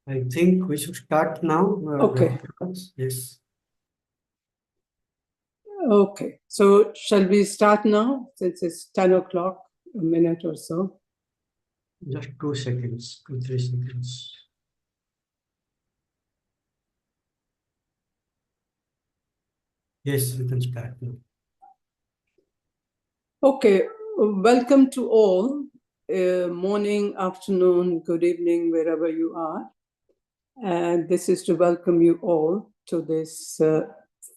I think we should start now. Okay. Yes. Okay. So shall we start now, since it's 10 o'clock, a minute or so? Just 2 seconds, 2-3 seconds. Yes, we can start now. Okay. Welcome to all. Morning, afternoon, good evening, wherever you are. And this is to welcome you all to this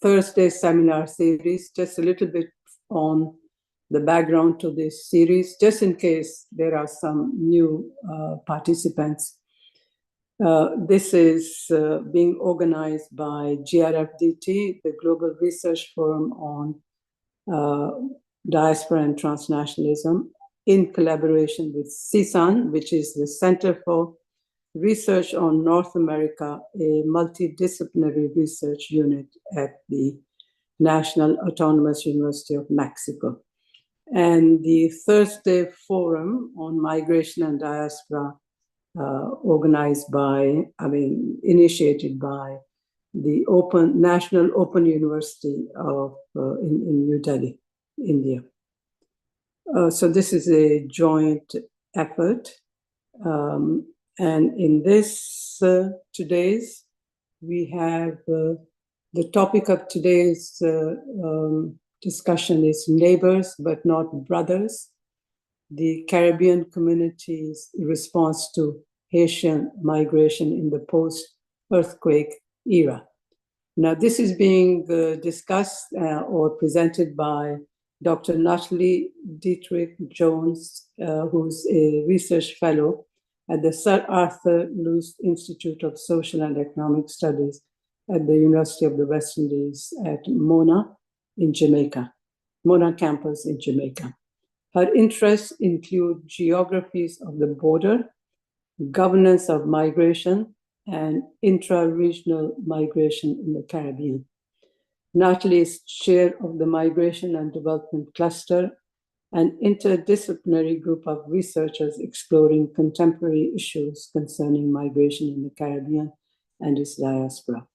Thursday seminar series. Just a little bit on the background to this series, just in case there are some new participants. This is being organized by GRFDT, the Global Research Forum on Diaspora and Transnationalism, in collaboration with CSUN, which is the Center for Research on North America, a multidisciplinary research unit at the National Autonomous University of Mexico. And the Thursday Forum on Migration and Diaspora, initiated by the National Open University of in New Delhi, India. So this is a joint effort. And in this today's, we have the topic of today's discussion is Neighbors but Not Brothers, the Caribbean community's response to Haitian migration in the post-earthquake era. Now, this is being discussed or presented by Dr. Natalie Dietrich Jones, who's a research fellow at the Sir Arthur Lewis Institute of Social and Economic Studies at the University of the West Indies at Mona in Jamaica, Mona campus in Jamaica. Her interests include geographies of the border, governance of migration, and intra-regional migration in the Caribbean. Natalie is chair of the Migration and Development Cluster, an interdisciplinary group of researchers exploring contemporary issues concerning migration in the Caribbean and its diaspora.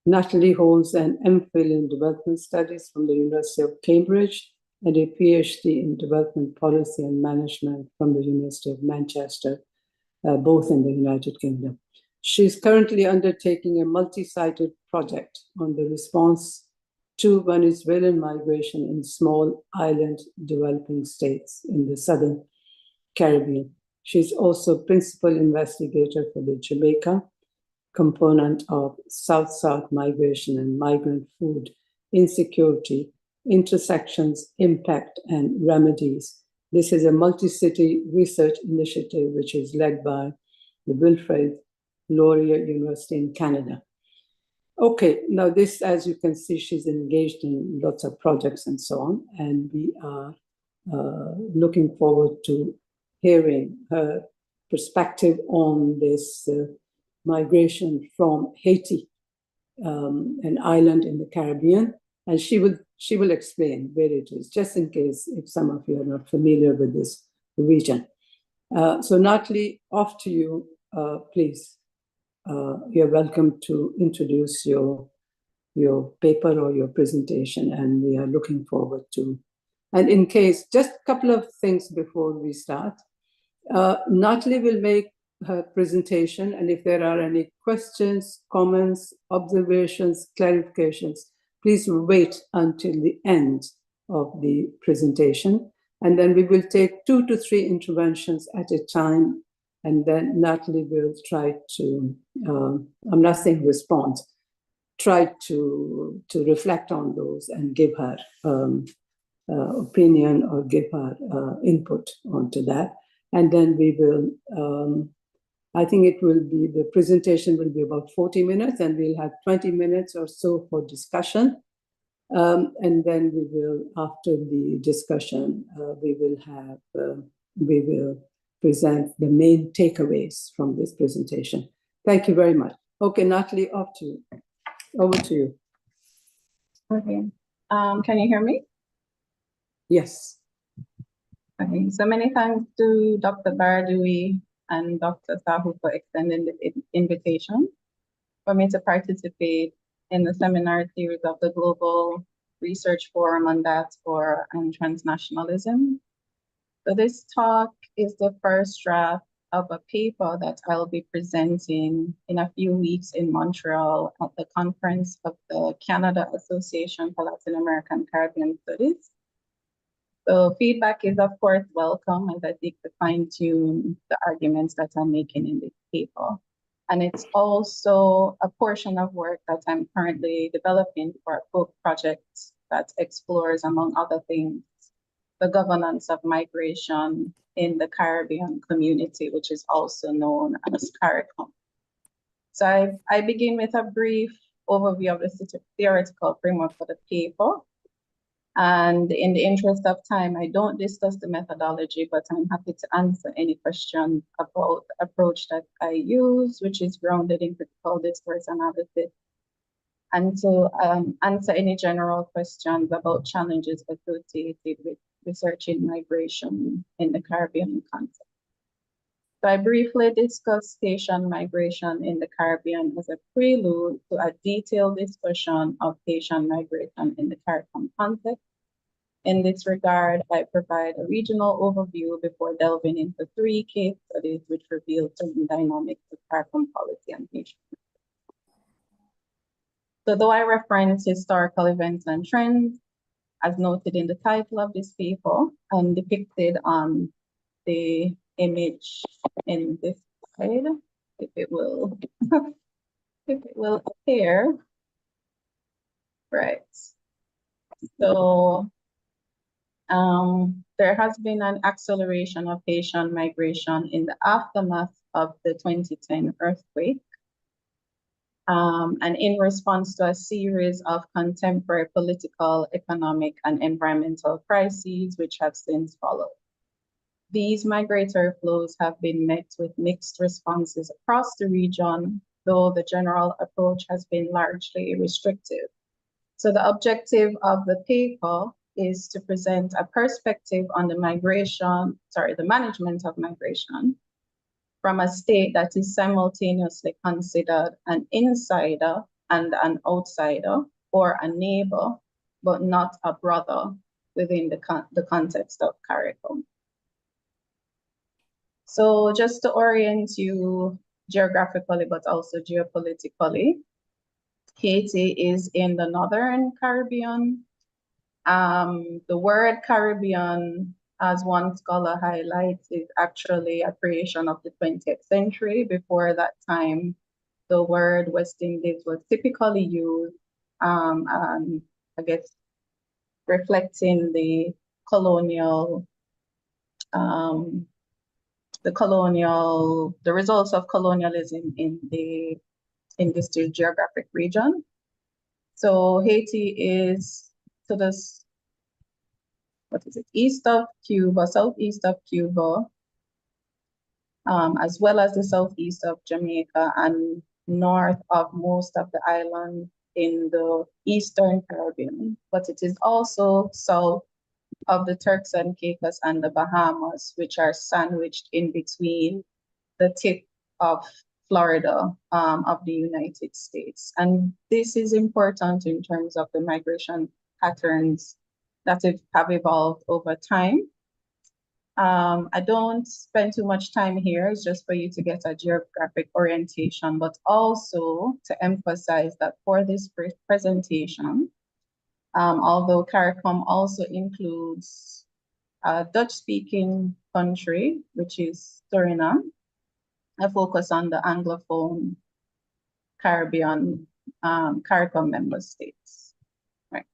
Natalie holds an MPhil in Development Studies from the University of Cambridge and a PhD in Development Policy and Management from the University of Manchester, both in the United Kingdom. She's currently undertaking a multi-sited project on the response to Venezuelan migration in small island developing states in the Southern Caribbean. She's also principal investigator for the Jamaica component of South-South migration and migrant food insecurity, intersections, impact, and remedies. This is a multi-city research initiative which is led by the Wilfrid Laurier University in Canada. Okay, now this, as you can see, she's engaged in lots of projects and so on, and we are looking forward to hearing her perspective on this migration from Haiti, an island in the Caribbean, and she will explain where it is, just in case if some of you are not familiar with this region. So Natalie, off to you, please. You're welcome to introduce your paper or your presentation, and we are looking forward to. And in case, just a couple of things before we start. Natalie will make her presentation, and if there are any questions, comments, observations, clarifications, please wait until the end of the presentation, and then we will take 2 to 3 interventions at a time, and then Natalie will try to, I'm not saying respond, try to reflect on those and give her opinion or give her input onto that. And then we will, I think it will be, the presentation will be about 40 minutes, and we'll have 20 minutes or so for discussion. And then we will, after the discussion, we will present the main takeaways from this presentation. Thank you very much. Okay, Natalie, over to you. Okay, can you hear me? Yes. Okay, so many thanks to Dr. Baradoui and Dr. Sahu for extending the invitation for me to participate in the seminar series of the Global Research Forum on Diaspora and Transnationalism. So this talk is the first draft of a paper that I'll be presenting in a few weeks in Montreal at the conference of the Canada Association for Latin American Caribbean Studies. So feedback is of course welcome as I seek to fine-tune the arguments that I'm making in this paper. And it's also a portion of work that I'm currently developing for a book project that explores, among other things, the governance of migration in the Caribbean community, which is also known as CARICOM. So I begin with a brief overview of the theoretical framework for the paper. And in the interest of time, I don't discuss the methodology, but I'm happy to answer any questions about the approach that I use, which is grounded in critical discourse analysis, and to answer any general questions about challenges associated with researching migration in the Caribbean context. So I briefly discussed Haitian migration in the Caribbean as a prelude to a detailed discussion of Haitian migration in the CARICOM context. In this regard, I provide a regional overview before delving into 3 case studies which reveal certain dynamics of CARICOM policy and Haitian. So though I reference historical events and trends, as noted in the title of this paper and depicted on the image in this slide, if it will, if it will appear, right. So there has been an acceleration of Haitian migration in the aftermath of the 2010 earthquake. And in response to a series of contemporary political, economic, and environmental crises, which have since followed. These migratory flows have been met with mixed responses across the region, though the general approach has been largely restrictive. So the objective of the paper is to present a perspective on the management of migration from a state that is simultaneously considered an insider and an outsider, or a neighbor, but not a brother within the context of CARICOM. So just to orient you geographically, but also geopolitically, Haiti is in the Northern Caribbean. The word Caribbean, as one scholar highlights, is actually a creation of the 20th century. Before that time, the word West Indies was typically used, and I guess reflecting the results of colonialism in this geographic region. So Haiti is to the east of Cuba, southeast of Cuba, as well as the southeast of Jamaica and north of most of the islands in the Eastern Caribbean. But it is also south of the Turks and Caicos and the Bahamas, which are sandwiched in between the tip of Florida of the United States. And this is important in terms of the migration patterns that have evolved over time. I don't spend too much time here, it's just for you to get a geographic orientation, but also to emphasize that for this presentation, although CARICOM also includes a Dutch-speaking country, which is Suriname, I focus on the Anglophone Caribbean CARICOM member states. Right.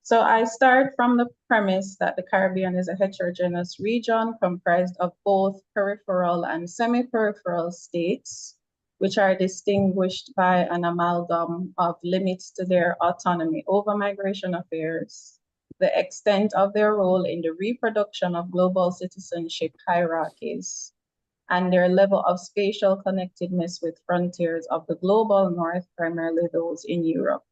So I start from the premise that the Caribbean is a heterogeneous region comprised of both peripheral and semi-peripheral states, which are distinguished by an amalgam of limits to their autonomy over migration affairs, the extent of their role in the reproduction of global citizenship hierarchies, and their level of spatial connectedness with frontiers of the global north, primarily those in Europe.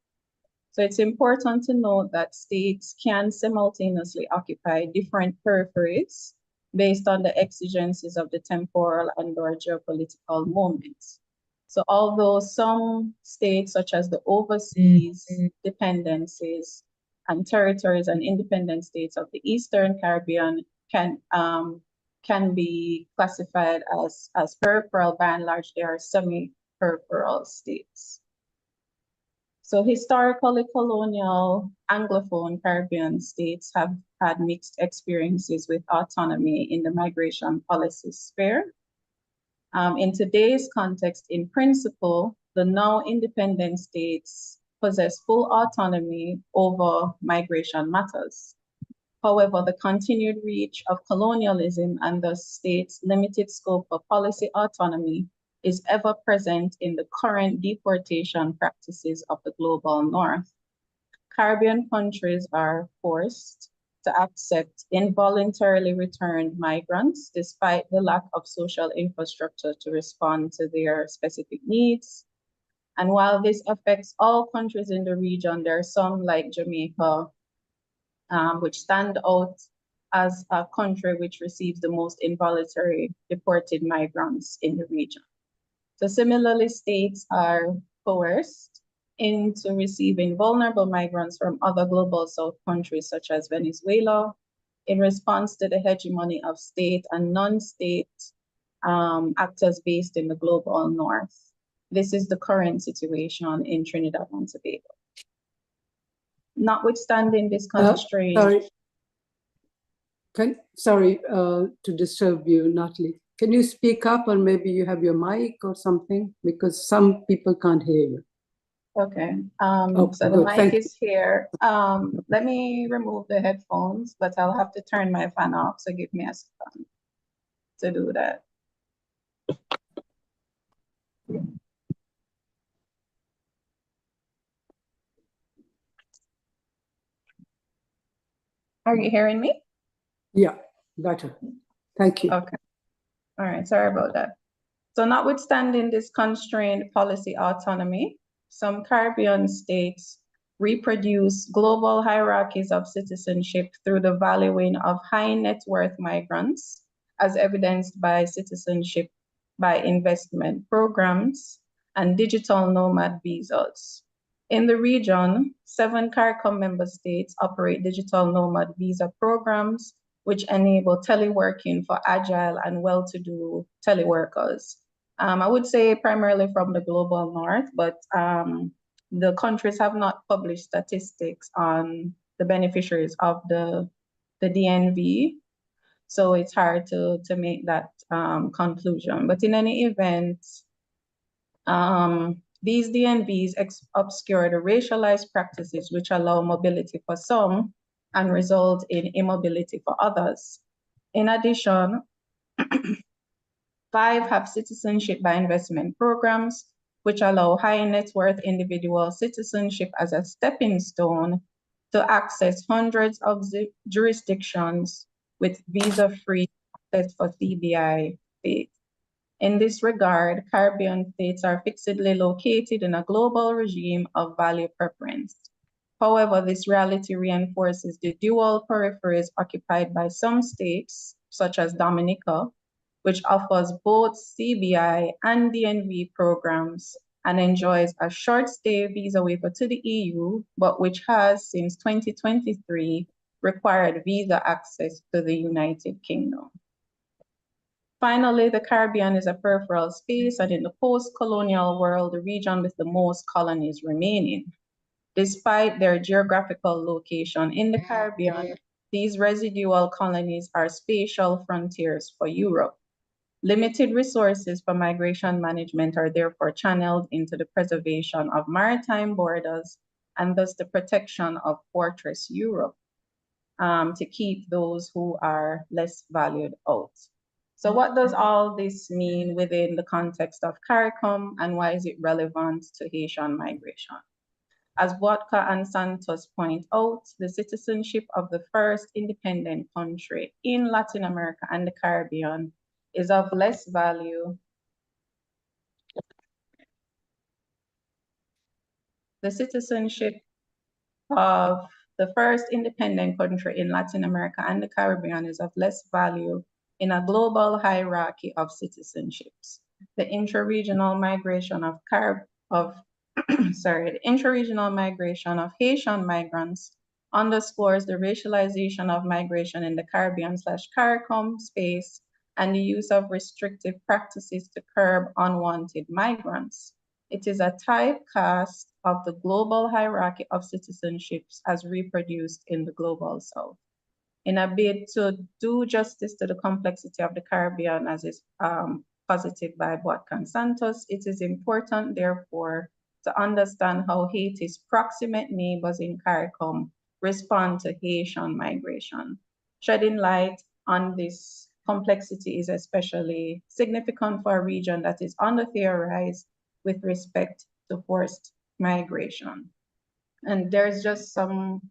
So it's important to note that states can simultaneously occupy different peripheries based on the exigencies of the temporal and/or geopolitical moments. So although some states, such as the overseas dependencies and territories and independent states of the Eastern Caribbean can be classified as peripheral, by and large, they are semi-peripheral states. So historically, colonial Anglophone Caribbean states have had mixed experiences with autonomy in the migration policy sphere. In today's context, in principle, the now independent states possess full autonomy over migration matters. However, the continued reach of colonialism and the state's limited scope of policy autonomy is ever present in the current deportation practices of the global north. Caribbean countries are forced to accept involuntarily returned migrants despite the lack of social infrastructure to respond to their specific needs. And while this affects all countries in the region, there are some like Jamaica, which stand out as a country which receives the most involuntary deported migrants in the region. So similarly, states are coerced into receiving vulnerable migrants from other global south countries such as Venezuela in response to the hegemony of state and non-state actors based in the global north. This is the current situation in Trinidad and Tobago. Notwithstanding this constraint. Sorry to disturb you, Natalie. Can you speak up, or maybe you have your mic or something? Because some people can't hear you. Okay. Oh, so good. the mic is here. Let me remove the headphones, but I'll have to turn my fan off. So give me a second to do that. Are you hearing me? Yeah, better. Thank you. Okay. All right. Sorry about that. So notwithstanding this constrained policy autonomy, some Caribbean states reproduce global hierarchies of citizenship through the valuing of high net worth migrants, as evidenced by citizenship by investment programs and digital nomad visas. In the region, 7 CARICOM member states operate digital nomad visa programs, which enable teleworking for agile and well-to-do teleworkers. I would say primarily from the global north, but the countries have not published statistics on the beneficiaries of the DNV. So it's hard to make that conclusion. But in any event, these DNVs obscure the racialized practices which allow mobility for some and result in immobility for others. In addition, 5 have citizenship by investment programs, which allow high net worth individual citizenship as a stepping stone to access hundreds of jurisdictions with visa-free access for CBI states. In this regard, Caribbean states are fixedly located in a global regime of value preference. However, this reality reinforces the dual peripheries occupied by some states, such as Dominica, which offers both CBI and DNV programs and enjoys a short stay visa waiver to the EU, but which has, since 2023, required visa access to the United Kingdom. Finally, the Caribbean is a peripheral space, and in the post-colonial world, the region with the most colonies remaining. Despite their geographical location in the Caribbean, these residual colonies are spatial frontiers for Europe. Limited resources for migration management are therefore channeled into the preservation of maritime borders and thus the protection of Fortress Europe to keep those who are less valued out. So what does all this mean within the context of CARICOM, and why is it relevant to Haitian migration? As Boatka and Santos point out, the citizenship of the first independent country in Latin America and the Caribbean is of less value. The citizenship of the first independent country in Latin America and the Caribbean is of less value in a global hierarchy of citizenships. The intra-regional migration of the intra-regional migration of Haitian migrants underscores the racialization of migration in the Caribbean/CARICOM space and the use of restrictive practices to curb unwanted migrants. It is a typecast of the global hierarchy of citizenships as reproduced in the Global South. In a bid to do justice to the complexity of the Caribbean as is posited by Boatkan Santos, it is important, therefore, to understand how Haiti's proximate neighbors in CARICOM respond to Haitian migration. Shedding light on this complexity is especially significant for a region that is under-theorized with respect to forced migration. And there's just some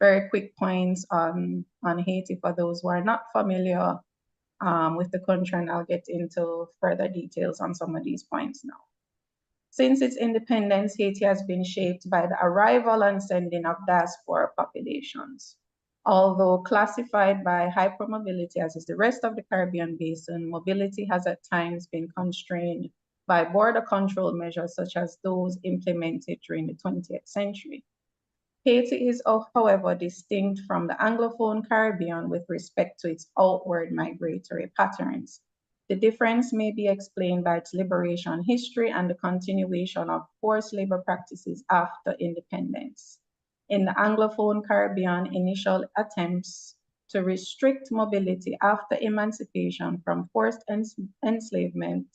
very quick points on Haiti for those who are not familiar with the country, and I'll get into further details on some of these points now. Since its independence, Haiti has been shaped by the arrival and sending of diaspora populations. Although classified by hypermobility as is the rest of the Caribbean basin, mobility has at times been constrained by border control measures such as those implemented during the 20th century. Haiti is, however, distinct from the Anglophone Caribbean with respect to its outward migratory patterns. The difference may be explained by its liberation history and the continuation of forced labor practices after independence. In the Anglophone Caribbean, initial attempts to restrict mobility after emancipation from forced enslavement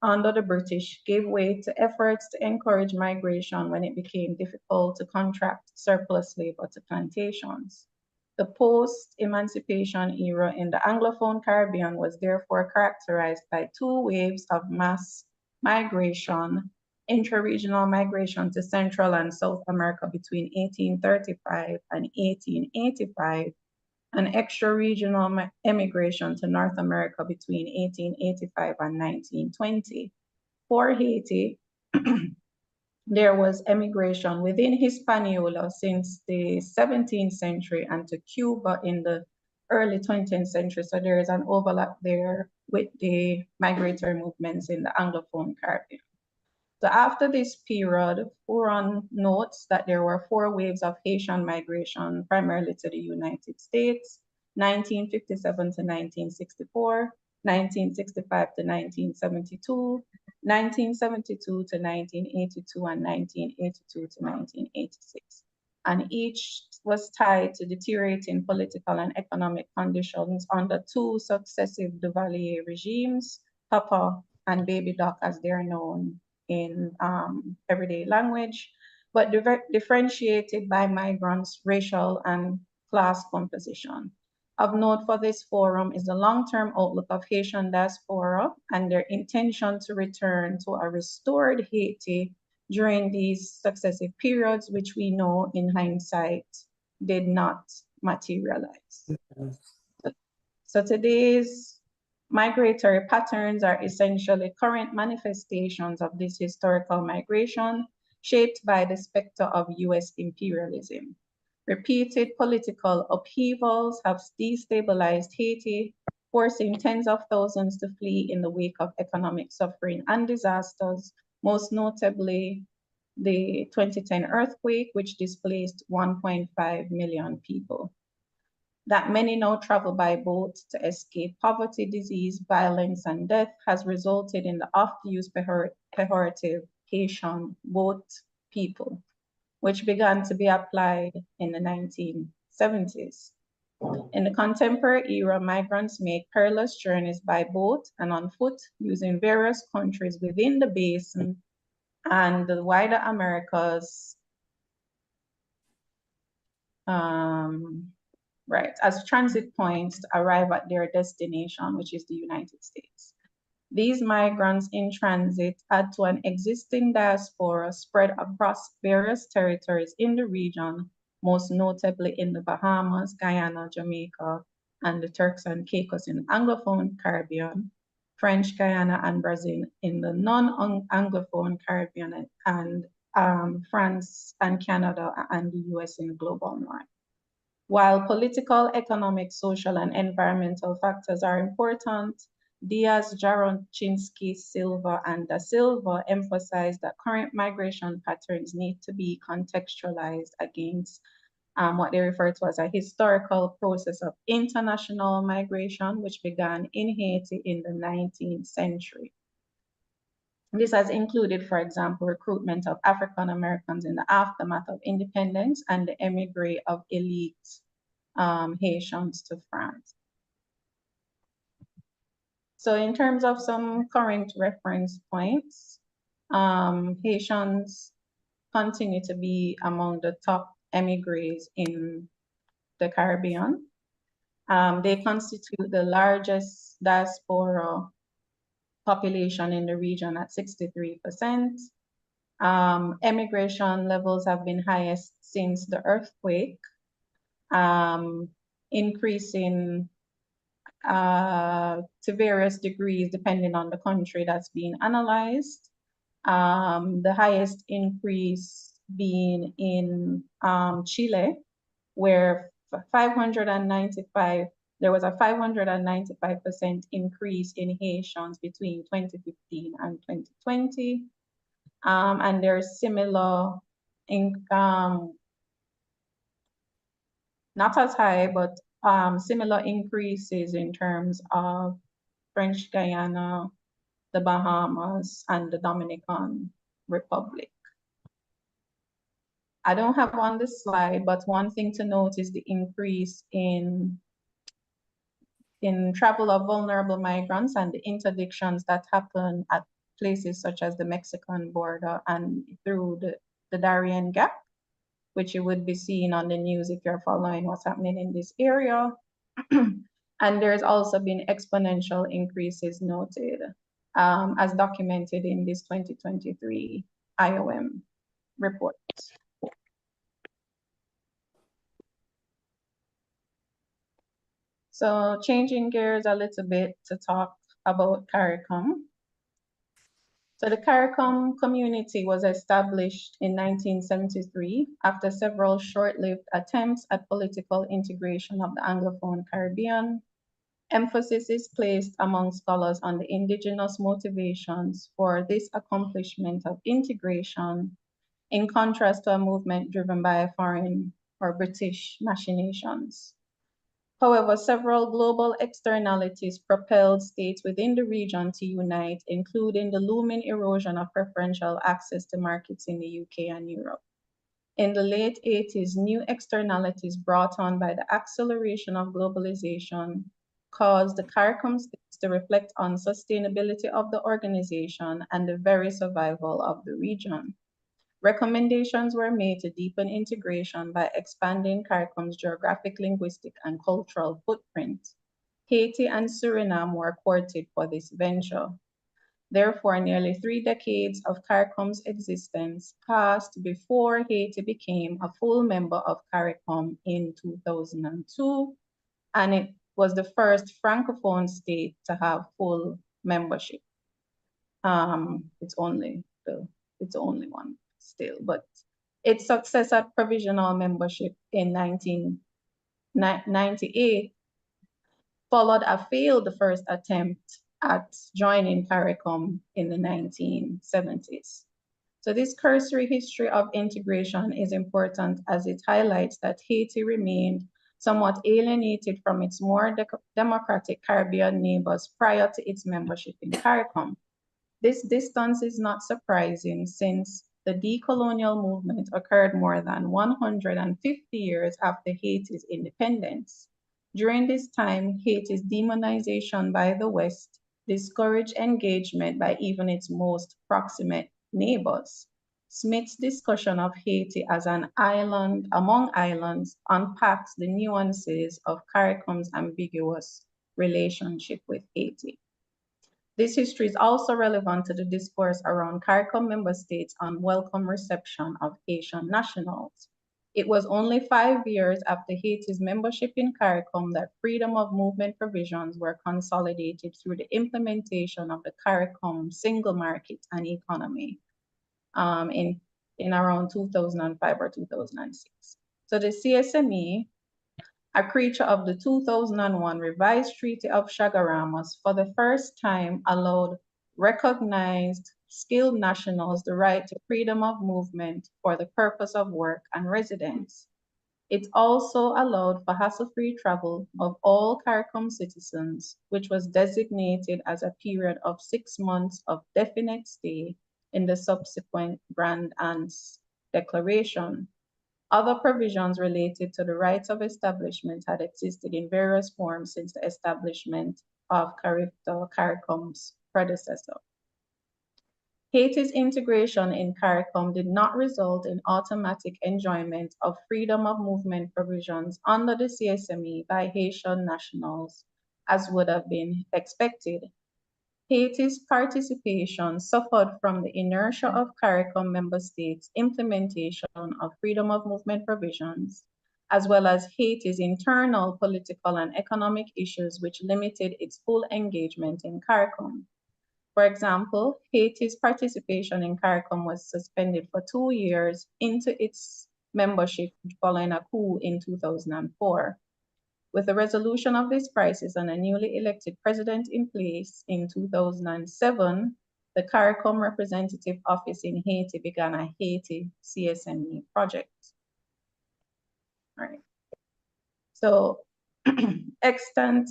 under the British gave way to efforts to encourage migration when it became difficult to contract surplus labor to plantations. The post-emancipation era in the Anglophone Caribbean was therefore characterized by two waves of mass migration, intra-regional migration to Central and South America between 1835 and 1885, and extra-regional emigration to North America between 1885 and 1920. For Haiti, there was emigration within Hispaniola since the 17th century and to Cuba in the early 20th century. So there is an overlap there with the migratory movements in the Anglophone Caribbean. So after this period, Huron notes that there were 4 waves of Haitian migration, primarily to the United States, 1957 to 1964, 1965 to 1972, 1972 to 1982, and 1982 to 1986. And each was tied to deteriorating political and economic conditions under 2 successive Duvalier regimes, Papa and Baby Doc as they're known in everyday language, but differentiated by migrants' racial and class composition. Of note for this forum is the long-term outlook of Haitian diaspora and their intention to return to a restored Haiti during these successive periods, which we know in hindsight did not materialize. So today's migratory patterns are essentially current manifestations of this historical migration shaped by the specter of US imperialism. Repeated political upheavals have destabilized Haiti, forcing tens of thousands to flee in the wake of economic suffering and disasters, most notably the 2010 earthquake, which displaced 1.5 million people. That many now travel by boat to escape poverty, disease, violence, and death has resulted in the oft-used pejorative Haitian boat people, which began to be applied in the 1970s. In the contemporary era, migrants make perilous journeys by boat and on foot using various countries within the basin and the wider Americas as transit points to arrive at their destination, which is the United States. These migrants in transit add to an existing diaspora spread across various territories in the region, most notably in the Bahamas, Guyana, Jamaica, and the Turks and Caicos in the Anglophone Caribbean, French Guiana and Brazil in the non-Anglophone Caribbean, and France and Canada and the US in the global north. While political, economic, social, and environmental factors are important, Diaz, Jarochinsky, Silva, and Da Silva emphasize that current migration patterns need to be contextualized against what they refer to as a historical process of international migration, which began in Haiti in the 19th century. This has included, for example, recruitment of African Americans in the aftermath of independence and the emigre of elite Haitians to France. So in terms of some current reference points, Haitians continue to be among the top emigres in the Caribbean. They constitute the largest diaspora population in the region at 63%. Emigration levels have been highest since the earthquake, increasing to various degrees depending on the country that's being analyzed. The highest increase being in Chile, where there was a 595% increase in Haitians between 2015 and 2020. And there's similar, not as high, but similar increases in terms of French Guiana, the Bahamas, and the Dominican Republic. I don't have on this slide, but one thing to note is the increase in travel of vulnerable migrants and the interdictions that happen at places such as the Mexican border and through the Darien Gap, which you would be seeing on the news if you're following what's happening in this area. And there's also been exponential increases noted, as documented in this 2023 IOM report. So changing gears a little bit to talk about CARICOM. So the CARICOM community was established in 1973 after several short-lived attempts at political integration of the Anglophone Caribbean. Emphasis is placed among scholars on the indigenous motivations for this accomplishment of integration, in contrast to a movement driven by foreign or British machinations. However, several global externalities propelled states within the region to unite, including the looming erosion of preferential access to markets in the UK and Europe. In the late 80s, new externalities brought on by the acceleration of globalization caused the CARICOM states to reflect on sustainability of the organization and the very survival of the region. Recommendations were made to deepen integration by expanding CARICOM's geographic, linguistic, and cultural footprint. Haiti and Suriname were courted for this venture. Therefore, nearly 3 decades of CARICOM's existence passed before Haiti became a full member of CARICOM in 2002, and it was the first Francophone state to have full membership. It's only one still, but its success at provisional membership in 1998 followed a failed first attempt at joining CARICOM in the 1970s. So this cursory history of integration is important as it highlights that Haiti remained somewhat alienated from its more democratic Caribbean neighbors prior to its membership in CARICOM. This distance is not surprising since the decolonial movement occurred more than 150 years after Haiti's independence. During this time, Haiti's demonization by the West discouraged engagement by even its most proximate neighbors. Smith's discussion of Haiti as an island among islands unpacks the nuances of CARICOM's ambiguous relationship with Haiti. This history is also relevant to the discourse around CARICOM member states' unwelcome reception of Haitian nationals. It was only 5 years after Haiti's membership in CARICOM that freedom of movement provisions were consolidated through the implementation of the CARICOM single market and economy in around 2005 or 2006. So the CSME a creature of the 2001 revised Treaty of Chaguaramas, for the first time allowed recognized skilled nationals the right to freedom of movement for the purpose of work and residence. It also allowed for hassle-free travel of all CARICOM citizens, which was designated as a period of 6 months of definite stay in the subsequent Grand Anse Declaration. Other provisions related to the rights of establishment had existed in various forms since the establishment of CARICOM's predecessor. Haiti's integration in CARICOM did not result in automatic enjoyment of freedom of movement provisions under the CSME by Haitian nationals, as would have been expected. Haiti's participation suffered from the inertia of CARICOM member states' implementation of freedom of movement provisions, as well as Haiti's internal political and economic issues which limited its full engagement in CARICOM. For example, Haiti's participation in CARICOM was suspended for 2 years into its membership following a coup in 2004. With the resolution of this crisis and a newly elected president in place in 2007, the CARICOM representative office in Haiti began a Haiti CSME project. All right. So extant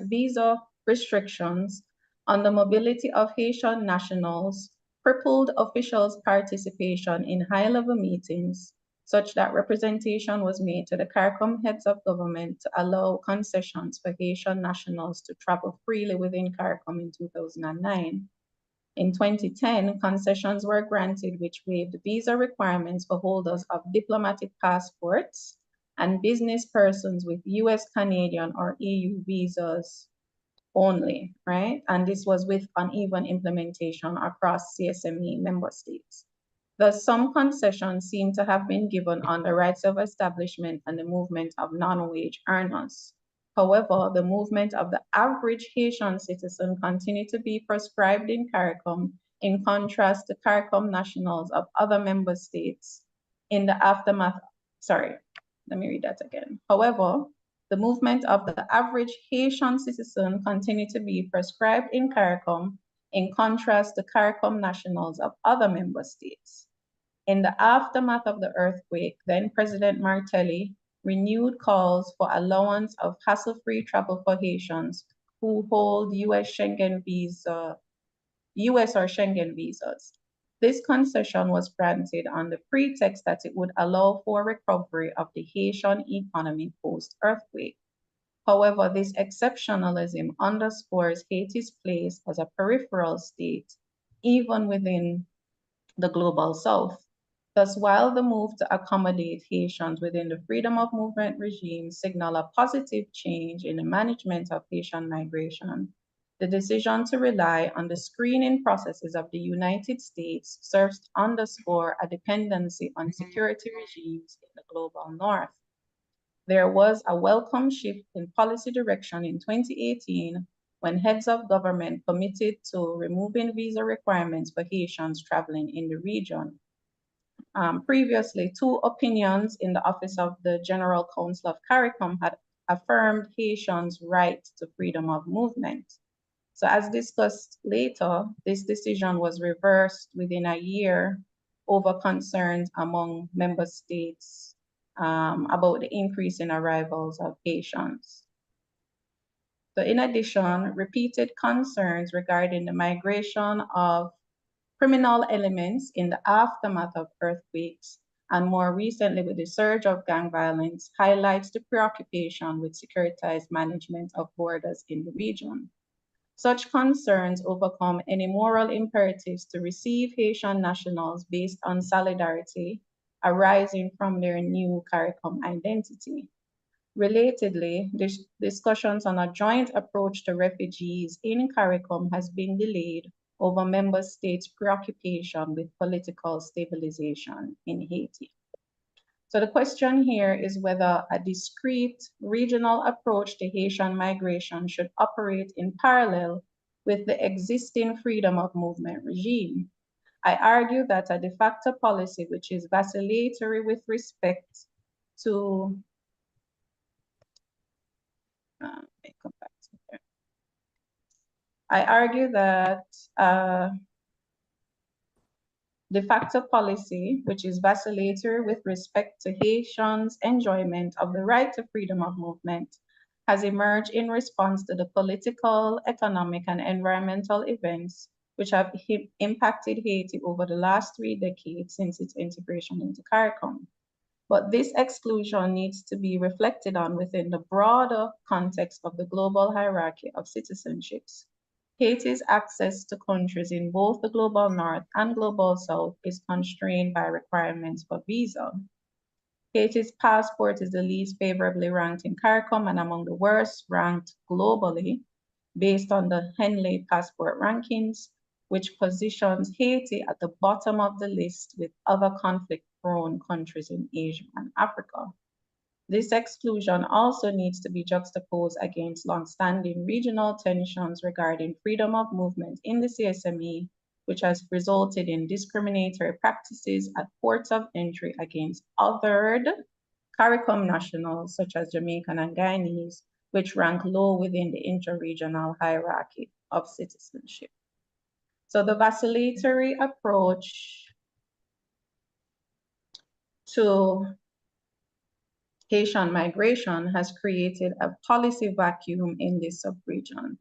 visa restrictions on the mobility of Haitian nationals crippled officials' participation in high-level meetings, such that representation was made to the CARICOM heads of government to allow concessions for Haitian nationals to travel freely within CARICOM in 2009. In 2010, concessions were granted which waived visa requirements for holders of diplomatic passports and business persons with US, Canadian, or EU visas only, right? And this was with uneven implementation across CSME member states. Thus, some concessions seem to have been given on the rights of establishment and the movement of non-wage earners. However, the movement of the average Haitian citizen continued to be prescribed in CARICOM, in contrast to CARICOM nationals of other member states in the aftermath. Let me read that again. However, the movement of the average Haitian citizen continued to be prescribed in CARICOM, in contrast to CARICOM nationals of other member states. In the aftermath of the earthquake, then President Martelly renewed calls for allowance of hassle-free travel for Haitians who hold US or Schengen visas. This concession was granted on the pretext that it would allow for recovery of the Haitian economy post-earthquake. However, this exceptionalism underscores Haiti's place as a peripheral state, even within the global South. Thus, while the move to accommodate Haitians within the freedom of movement regime signal a positive change in the management of Haitian migration, the decision to rely on the screening processes of the United States serves to underscore a dependency on security regimes in the global North. There was a welcome shift in policy direction in 2018 when heads of government committed to removing visa requirements for Haitians traveling in the region. Previously, 2 opinions in the Office of the General Counsel of CARICOM had affirmed Haitians' right to freedom of movement. So as discussed later, this decision was reversed within a year over concerns among member states about the increase in arrivals of Haitians. So in addition, repeated concerns regarding the migration of criminal elements in the aftermath of earthquakes, and more recently with the surge of gang violence, highlights the preoccupation with securitized management of borders in the region. Such concerns overcome any moral imperatives to receive Haitian nationals based on solidarity arising from their new CARICOM identity. Relatedly, discussions on a joint approach to refugees in CARICOM has been delayed over member states' preoccupation with political stabilization in Haiti. So the question here is whether a discrete regional approach to Haitian migration should operate in parallel with the existing freedom of movement regime. I argue that a de facto policy which is vacillatory with respect to let me come back to there. I argue that de facto policy, which is vacillatory with respect to Haitians' enjoyment of the right to freedom of movement, has emerged in response to the political, economic, and environmental events which have impacted Haiti over the last 3 decades since its integration into CARICOM. But this exclusion needs to be reflected on within the broader context of the global hierarchy of citizenships. Haiti's access to countries in both the global north and global south is constrained by requirements for visa. Haiti's passport is the least favorably ranked in CARICOM and among the worst ranked globally based on the Henley passport rankings, which positions Haiti at the bottom of the list with other conflict-prone countries in Asia and Africa. This exclusion also needs to be juxtaposed against long-standing regional tensions regarding freedom of movement in the CSME, which has resulted in discriminatory practices at ports of entry against othered CARICOM nationals such as Jamaican and Guyanese, which rank low within the interregional hierarchy of citizenship. So the vacillatory approach to Haitian migration has created a policy vacuum in this subregion.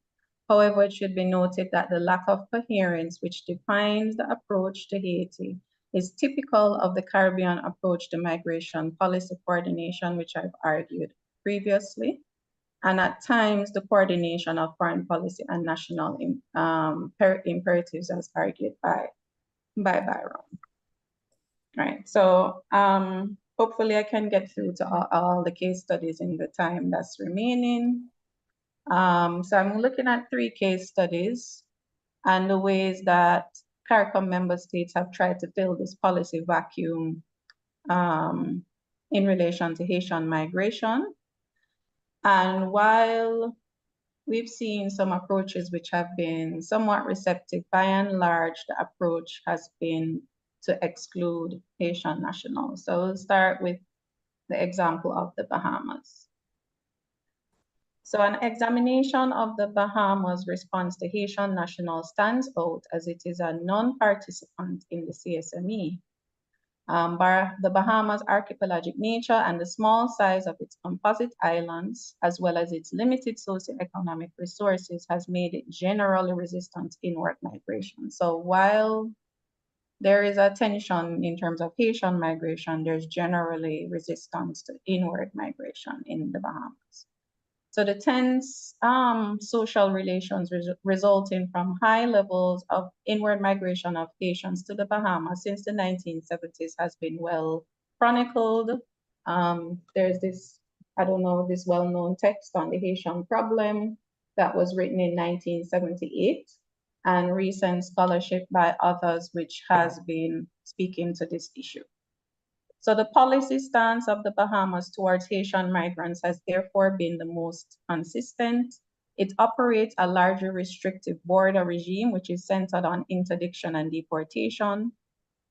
However, it should be noted that the lack of coherence which defines the approach to Haiti is typical of the Caribbean approach to migration policy coordination, which I've argued previously, and at times the coordination of foreign policy and national imperatives as argued by Byron. Right, so hopefully I can get through to all the case studies in the time that's remaining. So I'm looking at 3 case studies and the ways that CARICOM member states have tried to fill this policy vacuum in relation to Haitian migration. And while we've seen some approaches which have been somewhat receptive, by and large, the approach has been to exclude Haitian nationals. So we'll start with the example of the Bahamas. So an examination of the Bahamas' response to Haitian nationals stands out as it is a non-participant in the CSME. The Bahamas' archipelagic nature and the small size of its composite islands, as well as its limited socioeconomic resources, has made it generally resistant to inward migration. So while there is a tension in terms of Haitian migration, there's generally resistance to inward migration in the Bahamas. So the tense social relations resulting from high levels of inward migration of Haitians to the Bahamas since the 1970s has been well chronicled. There's this, this well-known text on the Haitian problem that was written in 1978, and recent scholarship by others which has been speaking to this issue. So the policy stance of the Bahamas towards Haitian migrants has therefore been the most consistent. It operates a largely restrictive border regime, which is centered on interdiction and deportation.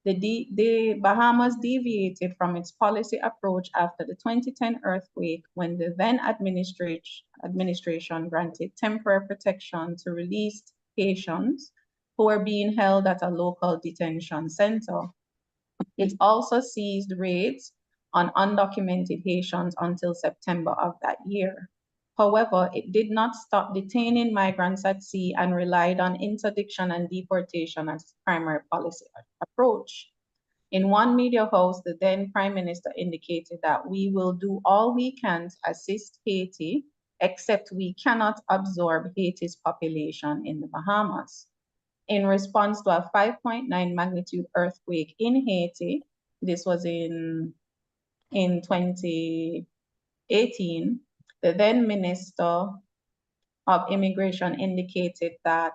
The Bahamas deviated from its policy approach after the 2010 earthquake, when the then administration granted temporary protection to released Haitians who were being held at a local detention center. It also seized raids on undocumented Haitians until September of that year. However, it did not stop detaining migrants at sea and relied on interdiction and deportation as its primary policy approach. In one media house, the then Prime Minister indicated that we will do all we can to assist Haiti, except we cannot absorb Haiti's population in the Bahamas. In response to a 5.9 magnitude earthquake in Haiti, this was in 2018, the then Minister of Immigration indicated that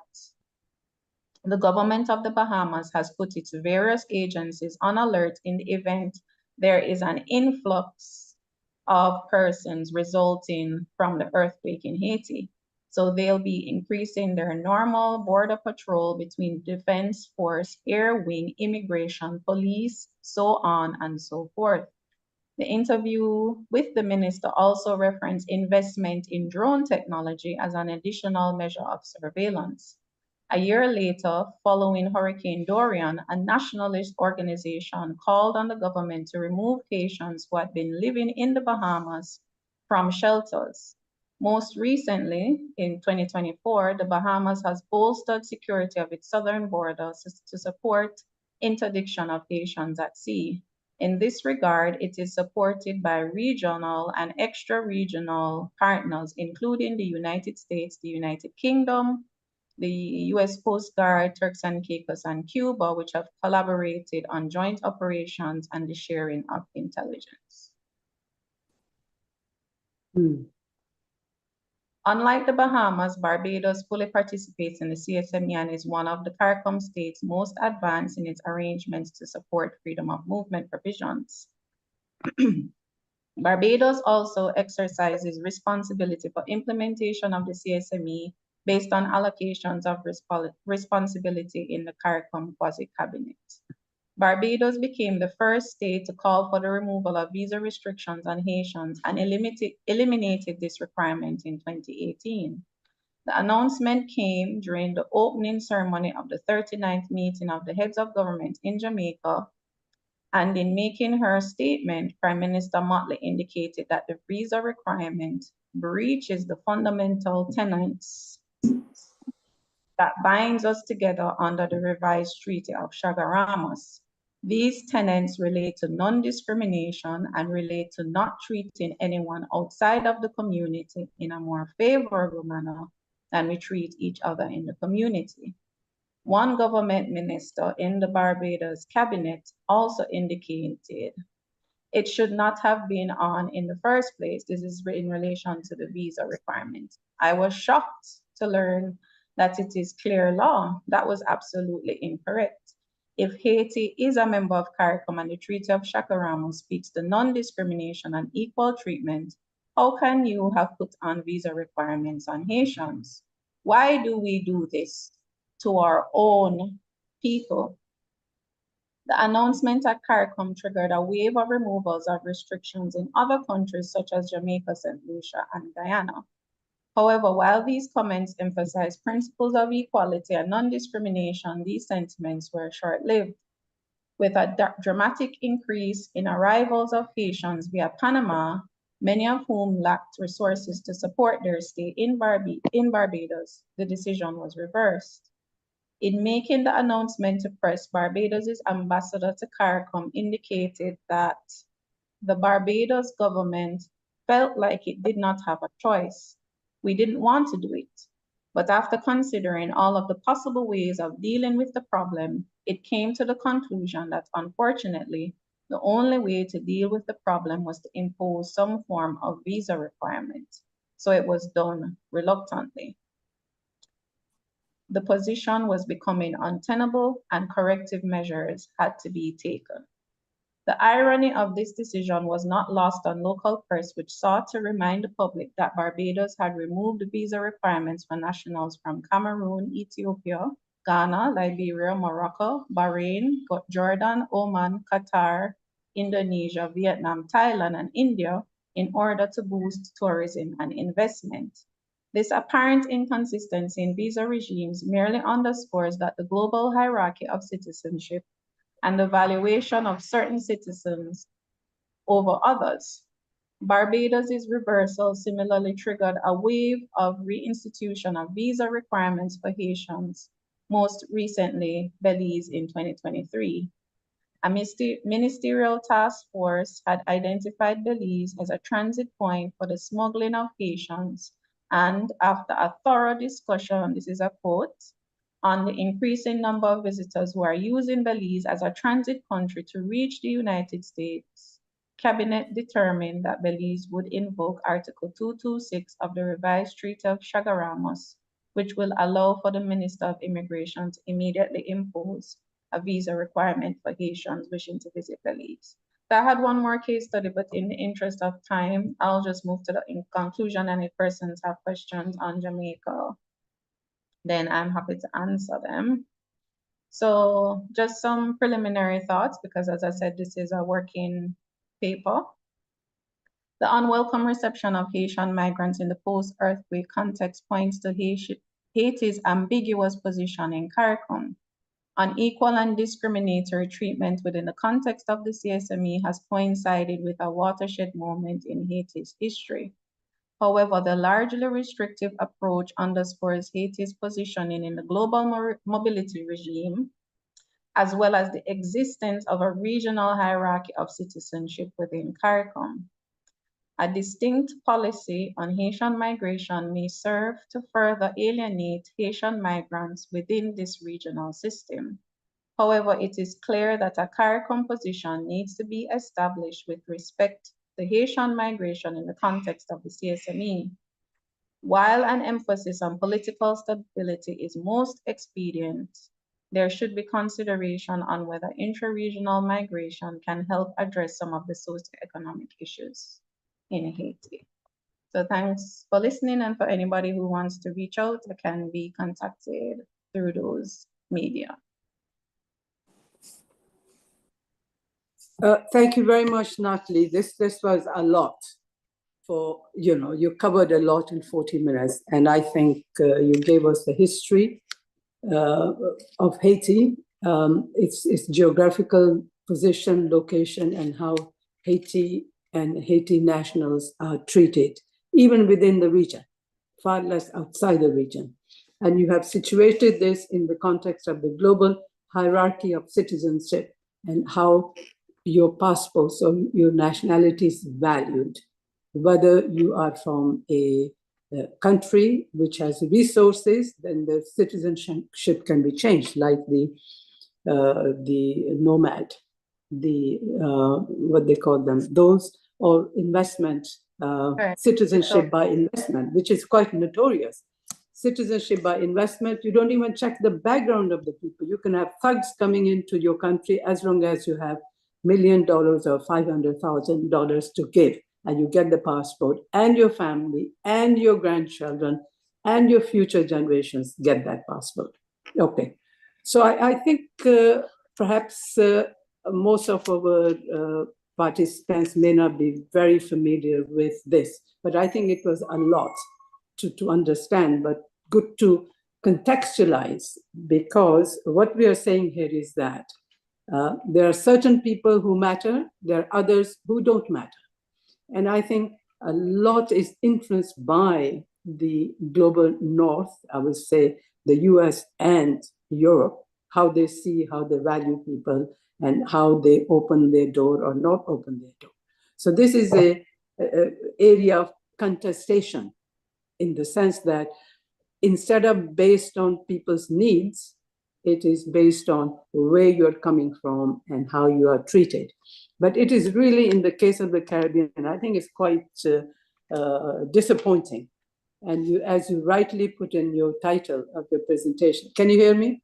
the government of the Bahamas has put its various agencies on alert in the event there is an influx of persons resulting from the earthquake in Haiti. So they'll be increasing their normal border patrol between Defense Force, Air Wing, Immigration, Police, so on and so forth. The interview with the minister also referenced investment in drone technology as an additional measure of surveillance. A year later, following Hurricane Dorian, a nationalist organization called on the government to remove Haitians who had been living in the Bahamas from shelters. Most recently, in 2024, the Bahamas has bolstered security of its southern borders to support interdiction of Haitians at sea. In this regard, it is supported by regional and extra-regional partners, including the United States, the United Kingdom, the U.S. Coast Guard, Turks and Caicos, and Cuba, which have collaborated on joint operations and the sharing of intelligence. Unlike the Bahamas, Barbados fully participates in the CSME and is one of the CARICOM states most advanced in its arrangements to support freedom of movement provisions. Barbados also exercises responsibility for implementation of the CSME based on allocations of responsibility in the CARICOM quasi-cabinet. Barbados became the first state to call for the removal of visa restrictions on Haitians and eliminated this requirement in 2018. The announcement came during the opening ceremony of the 39th meeting of the heads of government in Jamaica, and in making her statement, Prime Minister Motley indicated that the visa requirement breaches the fundamental tenets that binds us together under the revised Treaty of Chaguaramas. These tenets relate to non-discrimination and relate to not treating anyone outside of the community in a more favorable manner than we treat each other in the community. One government minister in the Barbados cabinet also indicated it should not have been on in the first place. This is in relation to the visa requirement. I was shocked to learn that it is clear law. That was absolutely incorrect. If Haiti is a member of CARICOM and the Treaty of Chaguaramas speaks to non-discrimination and equal treatment, how can you have put on visa requirements on Haitians? Why do we do this to our own people? The announcement at CARICOM triggered a wave of removals of restrictions in other countries such as Jamaica, St. Lucia, and Guyana. However, while these comments emphasize principles of equality and non-discrimination, these sentiments were short-lived. With a dramatic increase in arrivals of Haitians via Panama, many of whom lacked resources to support their stay in Barbados, the decision was reversed. In making the announcement to press, Barbados' ambassador to CARICOM indicated that the Barbados government felt like it did not have a choice. We didn't want to do it. But after considering all of the possible ways of dealing with the problem, it came to the conclusion that unfortunately, the only way to deal with the problem was to impose some form of visa requirement. So it was done reluctantly. The position was becoming untenable and corrective measures had to be taken. The irony of this decision was not lost on local press, which sought to remind the public that Barbados had removed visa requirements for nationals from Cameroon, Ethiopia, Ghana, Liberia, Morocco, Bahrain, Jordan, Oman, Qatar, Indonesia, Vietnam, Thailand, and India in order to boost tourism and investment. This apparent inconsistency in visa regimes merely underscores that the global hierarchy of citizenship and the valuation of certain citizens over others. Barbados' reversal similarly triggered a wave of reinstitution of visa requirements for Haitians, most recently Belize in 2023. A ministerial task force had identified Belize as a transit point for the smuggling of Haitians, and after a thorough discussion, this is a quote, on the increasing number of visitors who are using Belize as a transit country to reach the United States, Cabinet determined that Belize would invoke Article 226 of the revised Treaty of Chaguaramas, which will allow for the Minister of Immigration to immediately impose a visa requirement for Haitians wishing to visit Belize. I had one more case study, but in the interest of time, I'll just move to the conclusion, and if persons have questions on Jamaica, then I'm happy to answer them. So just some preliminary thoughts, because as I said, this is a working paper. The unwelcome reception of Haitian migrants in the post-earthquake context points to Haiti's ambiguous position in CARICOM. Unequal and discriminatory treatment within the context of the CSME has coincided with a watershed moment in Haiti's history. However, the largely restrictive approach underscores Haiti's positioning in the global mobility regime, as well as the existence of a regional hierarchy of citizenship within CARICOM. A distinct policy on Haitian migration may serve to further alienate Haitian migrants within this regional system. However, it is clear that a CARICOM position needs to be established with respect to Haitian migration in the context of the CSME. While an emphasis on political stability is most expedient, there should be consideration on whether intra-regional migration can help address some of the socioeconomic issues in Haiti. So thanks for listening, and for anybody who wants to reach out, they can be contacted through those media. Thank you very much, Natalie. This was a lot. You covered a lot in 40 minutes, and I think you gave us the history of Haiti, its geographical position, location, and how Haiti and Haiti nationals are treated, even within the region, far less outside the region. And you have situated this in the context of the global hierarchy of citizenship and how your passports or your nationality is valued, whether you are from a country which has resources, then the citizenship can be changed, like the nomad, what they call them, those, or investment, citizenship by investment, which is quite notorious. Citizenship by investment, you don't even check the background of the people. You can have thugs coming into your country as long as you have $1 million or $500,000 to give, and you get the passport, and your family and your grandchildren and your future generations get that passport. Okay, so I think perhaps most of our participants may not be very familiar with this, but I think it was a lot to understand, but good to contextualize, because what we are saying here is that there are certain people who matter, there are others who don't matter. And I think a lot is influenced by the global north, I would say the US and Europe, how they see, how they value people, and how they open their door or not open their door. So this is a area of contestation, in the sense that instead of based on people's needs, it is based on where you're coming from and how you are treated. But it is really, in the case of the Caribbean, I think it's quite disappointing. And you, as you rightly put in your title of your presentation, can you hear me?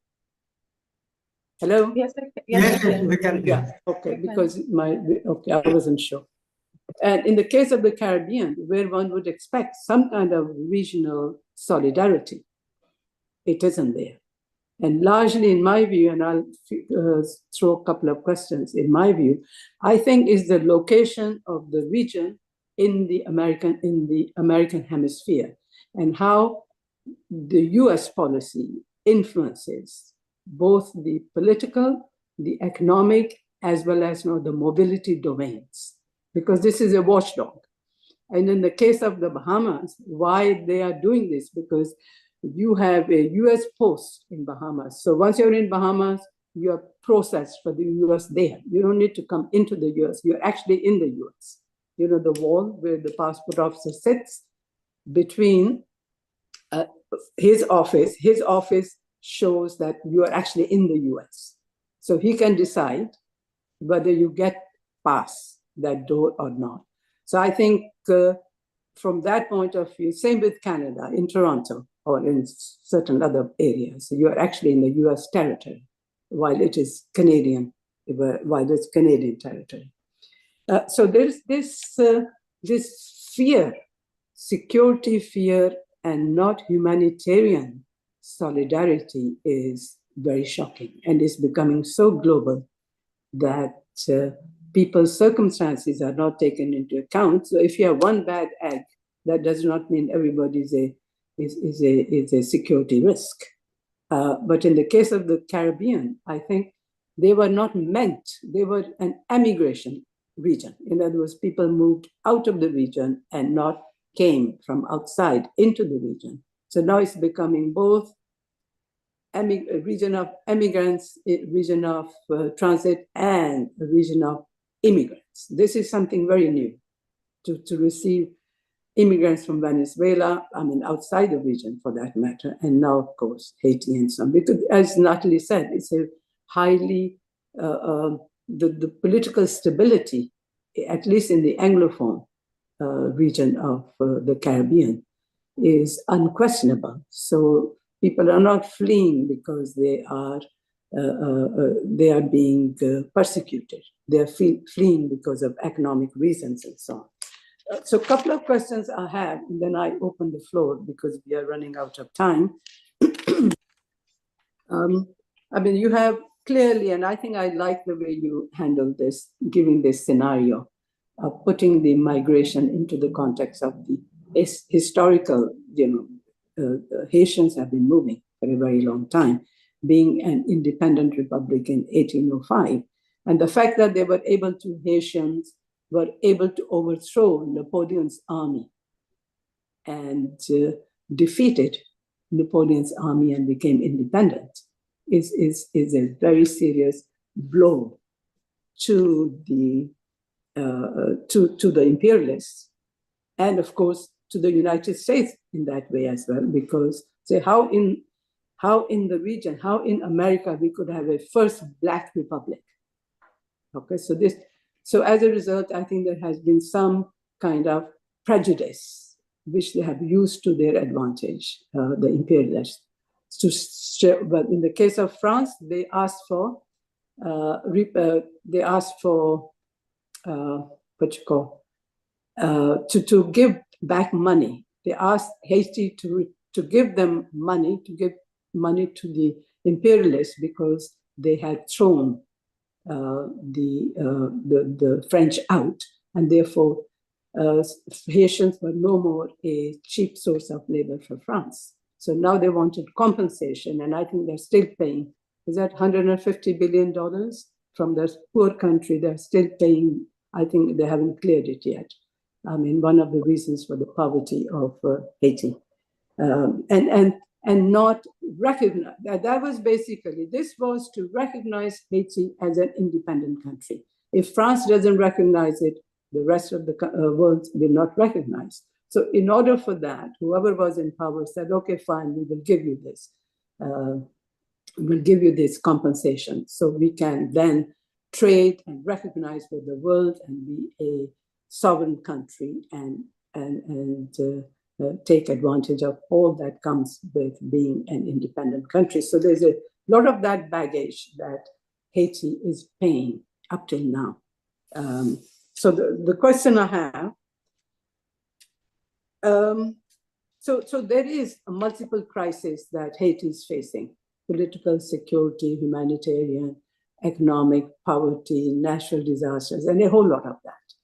Hello? Yes, Yes, we can hear. Yeah, okay, because I wasn't sure. And in the case of the Caribbean, where one would expect some kind of regional solidarity, it isn't there. And largely, in my view, and I'll throw a couple of questions, in my view, I think is the location of the region in the American hemisphere, and how the US policy influences both the political, the economic, as well as the mobility domains, because this is a watchdog. And in the case of the Bahamas, why they are doing this? Because you have a US post in Bahamas. So once you're in Bahamas, you're processed for the US there. You don't need to come into the US. You're actually in the US. You know, the wall where the passport officer sits between his office shows that you are actually in the US. So he can decide whether you get past that door or not. So I think from that point of view, same with Canada, in Toronto or in certain other areas, you are actually in the US territory, while it's Canadian territory. So there's this fear, security fear, and not humanitarian solidarity is very shocking, and is becoming so global that people's circumstances are not taken into account. So if you have one bad egg, that does not mean everybody is a security risk. But in the case of the Caribbean, I think they were not meant, they were an emigration region. In other words, people moved out of the region and not came from outside into the region. So now it's becoming both a region of immigrants, a region of transit, and a region of immigrants. This is something very new to receive immigrants from Venezuela, I mean, outside the region for that matter, and now, of course, Haiti and some. Because, as Natalie said, it's a highly, the political stability, at least in the Anglophone region of the Caribbean, is unquestionable. So people are not fleeing because they are being persecuted. They are fleeing because of economic reasons and so on. So a couple of questions I have, and then I open the floor because we are running out of time. I mean, you have clearly, and I think I like the way you handled this, giving this scenario of putting the migration into the context of the historical, Haitians have been moving for a very long time, being an independent republic in 1805. And the fact that they were able to, Haitians were able to overthrow Napoleon's army and defeated Napoleon's army and became independent is a very serious blow to the imperialists, and of course to the United States in that way as well, because say how in the region, how in America we could have a first Black republic. Okay, so as a result, I think there has been some kind of prejudice which they have used to their advantage, the imperialists. But in the case of France, they asked for to give back money. They asked Haiti to give them money, to give money to the imperialists because they had thrown the French out, and therefore Haitians were no more a cheap source of labor for France. So now they wanted compensation, and I think they're still paying. Is that $150 billion from this poor country? They're still paying. I think they haven't cleared it yet. I mean, one of the reasons for the poverty of Haiti, and not recognize that was basically, this was to recognize Haiti as an independent country. If France doesn't recognize it, the rest of the world will not recognize. So in order for that, whoever was in power said, okay, fine, we will give you this. We'll give you this compensation so we can then trade and recognize with the world and be a sovereign country and take advantage of all that comes with being an independent country. So there's a lot of that baggage that Haiti is paying up till now. So the question I have, so there is a multiple crisis that Haiti is facing: political, security, humanitarian, economic, poverty, natural disasters, and a whole lot of that.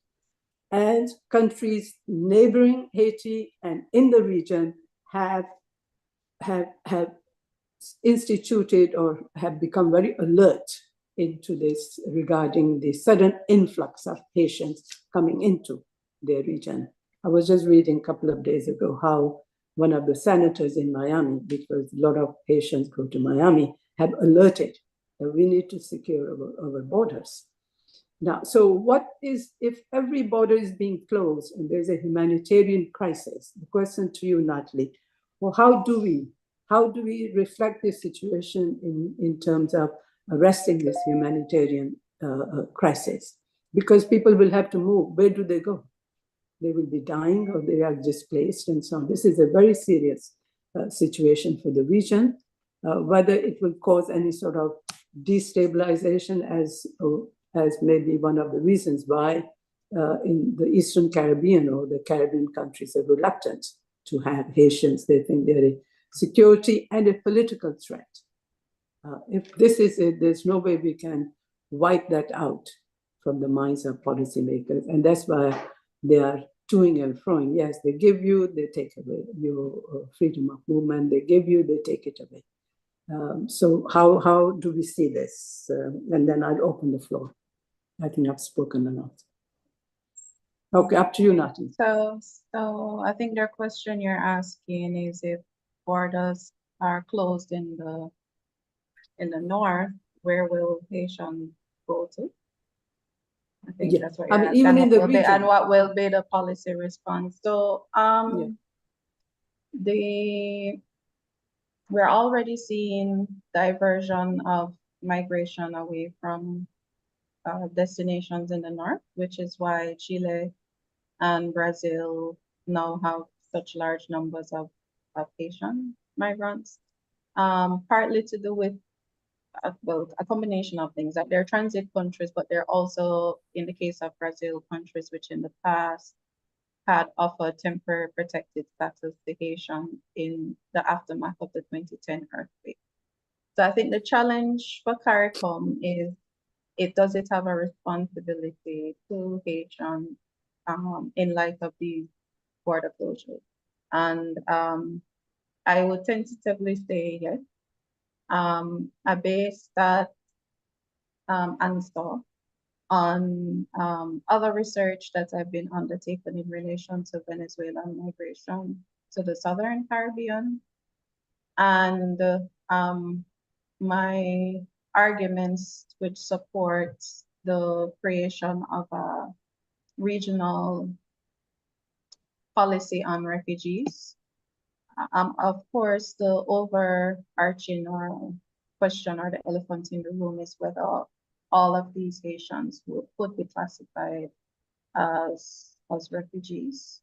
And countries neighboring Haiti and in the region have instituted or have become very alert into this regarding the sudden influx of Haitians coming into their region. I was just reading a couple of days ago how one of the senators in Miami, because a lot of Haitians go to Miami, have alerted that we need to secure our borders. Now, so what is, if every border is being closed and there's a humanitarian crisis, the question to you, Natalie, well, how do we reflect this situation in terms of arresting this humanitarian crisis? Because people will have to move. Where do they go? They will be dying or they are displaced and so on. This is a very serious situation for the region. Whether it will cause any sort of destabilization as maybe one of the reasons why in the Eastern Caribbean or the Caribbean countries are reluctant to have Haitians. They think they're a security and a political threat. If this is it, there's no way we can wipe that out from the minds of policymakers. And that's why they are toing and froing. Yes, they give you, they take away your freedom of movement. They give you, they take it away. So how do we see this? And then I'll open the floor. I think I've spoken enough. Okay, up to you, Nati. So I think the question you're asking is if borders are closed in the north, where will Haitians go to? I think that's what you're asking. Even in the region. And what will be the policy response? So we're already seeing diversion of migration away from destinations in the north, which is why Chile and Brazil now have such large numbers of Haitian migrants, partly to do with a combination of things, that they're transit countries, but they're also, in the case of Brazil, countries which in the past had offered temporary protected status to Haitians in the aftermath of the 2010 earthquake. So I think the challenge for CARICOM is, does it have a responsibility to Haitians in light of these border closures? And I would tentatively say yes. I based that answer on other research that have been undertaken in relation to Venezuelan migration to the Southern Caribbean. And my arguments which support the creation of a regional policy on refugees. Of course, the overarching question or the elephant in the room is whether all of these Haitians could be classified as refugees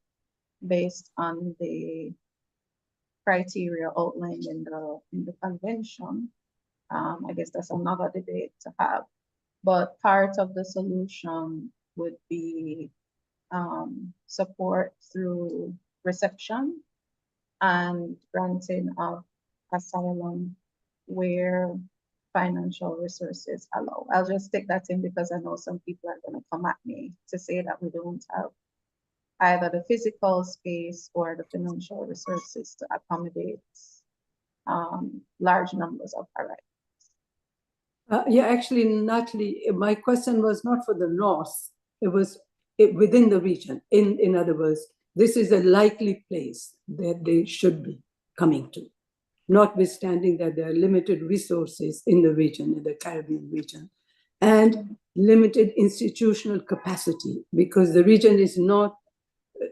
based on the criteria outlined in the convention. I guess that's another debate to have. But part of the solution would be support through reception and granting of asylum where financial resources allow. I'll just take that in because I know some people are going to come at me to say that we don't have either the physical space or the financial resources to accommodate large numbers of arrivals. Actually, Natalie, my question was not for the North. It was within the region. In other words, this is a likely place that they should be coming to, notwithstanding that there are limited resources in the region, in the Caribbean region, and limited institutional capacity, because the region is not,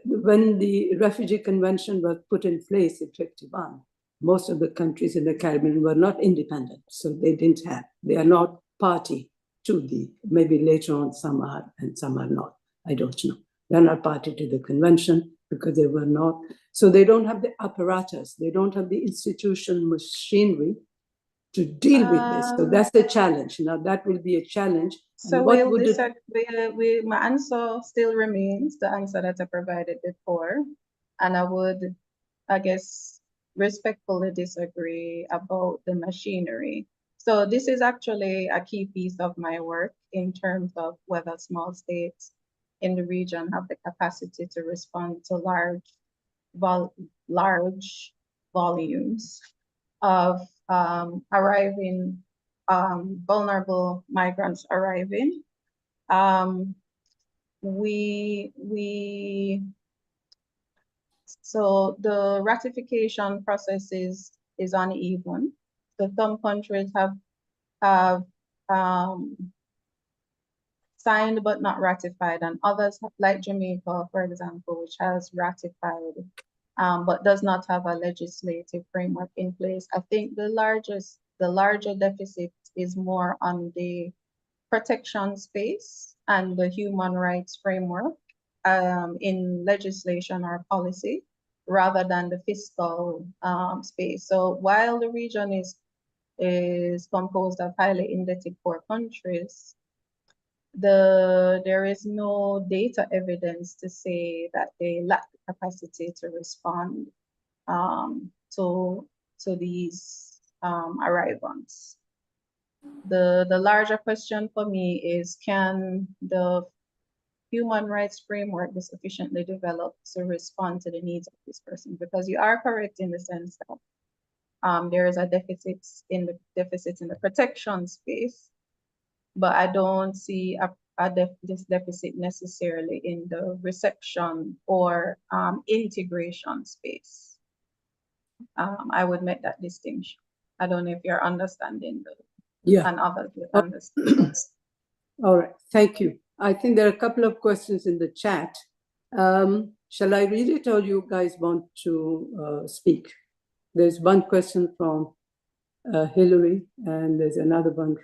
when the Refugee Convention was put in place in 1951, most of the countries in the Caribbean were not independent, so they are not party to maybe later on some are and some are not, I don't know. They're not party to the convention because they were not, so they don't have the apparatus, they don't have the institutional machinery to deal with this. So that's the challenge. Now that will be a challenge. So my answer still remains the answer that I provided before. And I would, I guess, respectfully disagree about the machinery. So this is actually a key piece of my work in terms of whether small states in the region have the capacity to respond to large volumes of arriving vulnerable migrants arriving. So the ratification process is uneven. So some countries have signed but not ratified, and others, like Jamaica, for example, which has ratified but does not have a legislative framework in place. I think the larger deficit is more on the protection space and the human rights framework in legislation or policy, rather than the fiscal space. So while the region is composed of highly indebted poor countries, there is no data evidence to say that they lack the capacity to respond to these arrivals. The larger question for me is, can the human rights framework be sufficiently developed to respond to the needs of this person? Because you are correct in the sense that there is a deficit in the protection space, but I don't see this deficit necessarily in the reception or integration space. I would make that distinction. I don't know if you're understanding and others will understand. All right, thank you. I think there are a couple of questions in the chat. Shall I read it, or you guys want to speak? There's one question from Hillary, and there's another one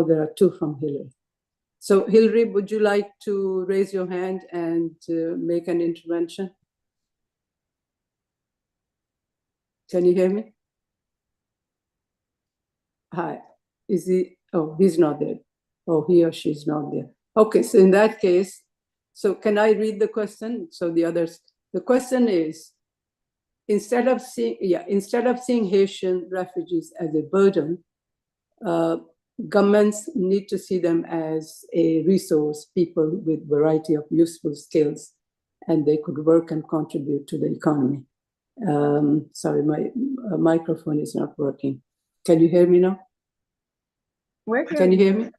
there are two from Hillary. So Hillary, would you like to raise your hand and make an intervention? Can you hear me? Hi, is he? Oh, he's not there. Oh, he or she's not there. Okay, so in that case, so can I read the question? So the question is, instead of seeing Haitian refugees as a burden, governments need to see them as a resource, people with variety of useful skills, and they could work and contribute to the economy. Sorry, my microphone is not working. Can you hear me now? Can you hear me?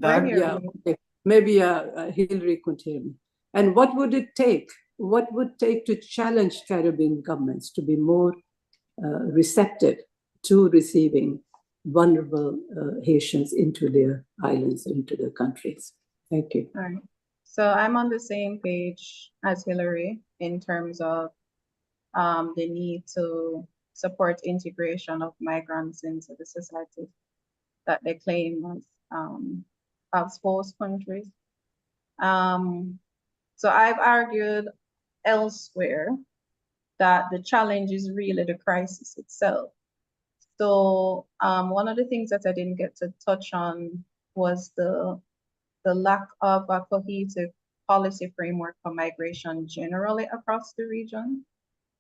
Yeah, okay. Maybe Hillary could hear me. And what would it take? What would it take to challenge Caribbean governments to be more receptive to receiving vulnerable Haitians into their islands, into their countries? Thank you. All right. So I'm on the same page as Hillary in terms of the need to support integration of migrants into the society that they claim as host countries. So I've argued elsewhere that the challenge is really the crisis itself. So one of the things that I didn't get to touch on was the lack of a cohesive policy framework for migration generally across the region.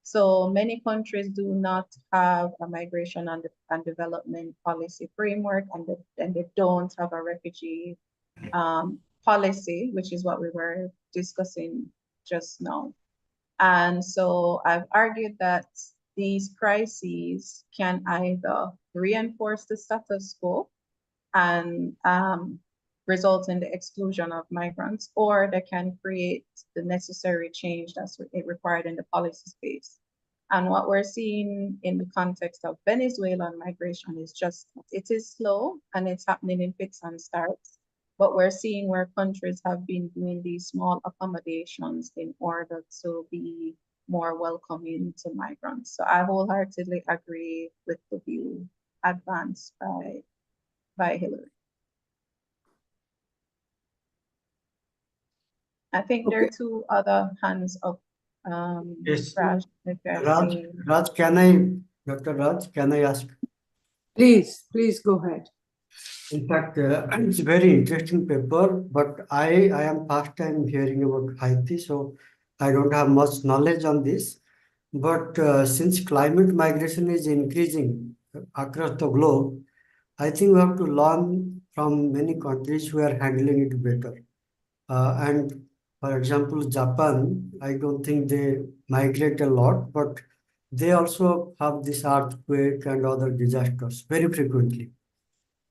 So many countries do not have a migration and development policy framework, and they don't have a refugee policy, which is what we were discussing just now. And so I've argued that these crises can either reinforce the status quo and result in the exclusion of migrants, or they can create the necessary change that's required in the policy space. And what we're seeing in the context of Venezuelan migration is it is slow and it's happening in fits and starts, but we're seeing where countries have been doing these small accommodations in order to be more welcoming to migrants. So I wholeheartedly agree with the view advanced by Hillary. I think there are two other hands up. Yes. Raj, Dr. Raj, can I ask? Please go ahead. In fact, it's a very interesting paper, but I am first time hearing about Haiti, so I don't have much knowledge on this. But since climate migration is increasing across the globe, I think we have to learn from many countries who are handling it better. And for example, Japan, I don't think they migrate a lot, but they also have this earthquake and other disasters very frequently.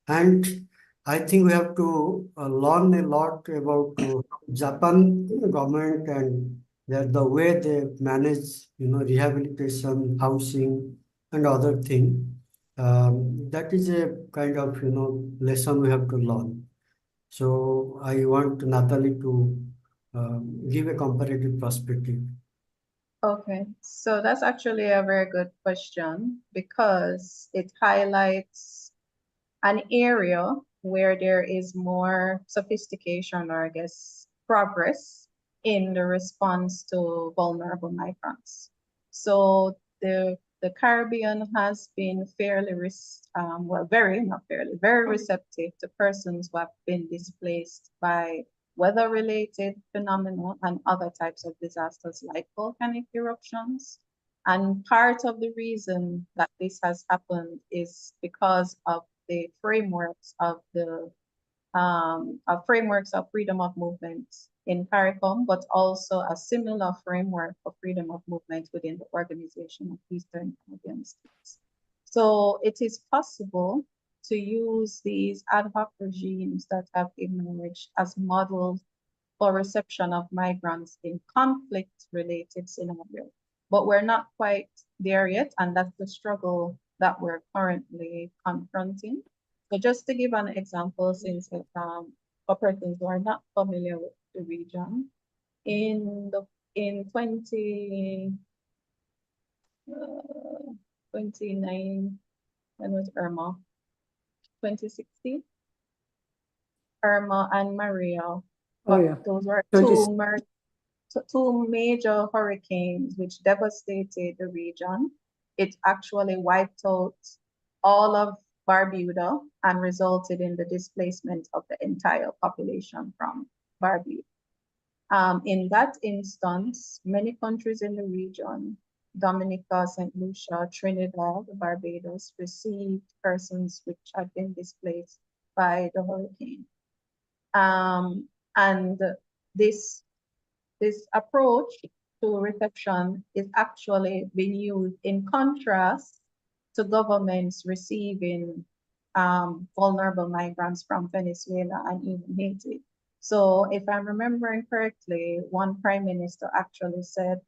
And I think we have to learn a lot about Japan government and the way they manage, rehabilitation, housing, and other thing. That is a kind of, lesson we have to learn. So I want Natalie to give a comparative perspective. Okay, so that's actually a very good question because it highlights an area where there is more sophistication, or I guess progress in the response to vulnerable migrants. So the the Caribbean has been fairly, very receptive to persons who have been displaced by weather-related phenomena and other types of disasters like volcanic eruptions. And part of the reason that this has happened is because of the frameworks of freedom of movement in CARICOM, but also a similar framework for freedom of movement within the Organization of Eastern Caribbean States. So it is possible to use these ad hoc regimes that have emerged as models for reception of migrants in conflict-related scenarios. But we're not quite there yet, and that's the struggle that we're currently confronting. So just to give an example, since for persons who are not familiar with the region, in 29, when was Irma? 2016, Irma and Maria. Oh, yeah. Those were 20 two major hurricanes which devastated the region. It actually wiped out all of Barbuda and resulted in the displacement of the entire population from Barbuda. In that instance, many countries in the region, Dominica, St. Lucia, Trinidad, Barbados, received persons which had been displaced by the hurricane. And this approach to reception is actually being used in contrast to governments receiving vulnerable migrants from Venezuela and even Haiti. So if I'm remembering correctly, one prime minister actually said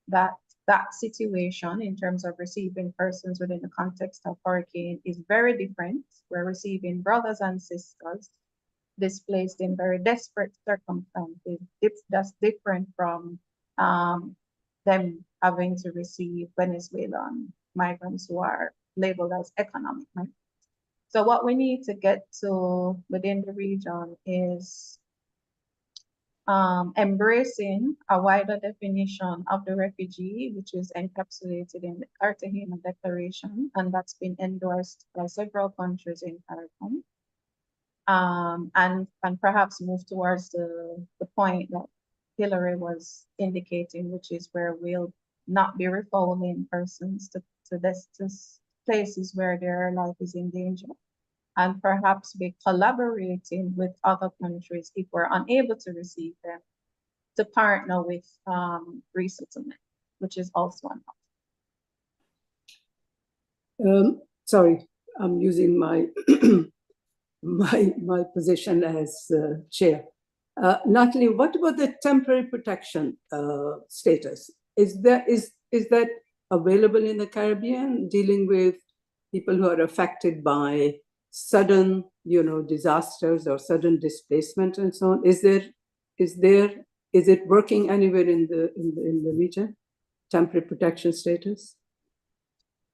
that that situation in terms of receiving persons within the context of hurricane is very different. We're receiving brothers and sisters displaced in very desperate circumstances. That's different from them having to receive Venezuelan migrants who are labeled as economic migrants. So what we need to get to within the region is embracing a wider definition of the refugee, which is encapsulated in the Cartagena Declaration, and that's been endorsed by several countries in CARICOM. And perhaps move towards the point that Hillary was indicating, which is where we'll not be refouling persons to places where their life is in danger, and perhaps be collaborating with other countries if we're unable to receive them, to partner with resettlement, which is also an option. Sorry, I'm using my my position as chair. Natalie, what about the temporary protection status? Is that available in the Caribbean, dealing with people who are affected by sudden, disasters or sudden displacement and so on? Is it working anywhere in the region? Temporary protection status?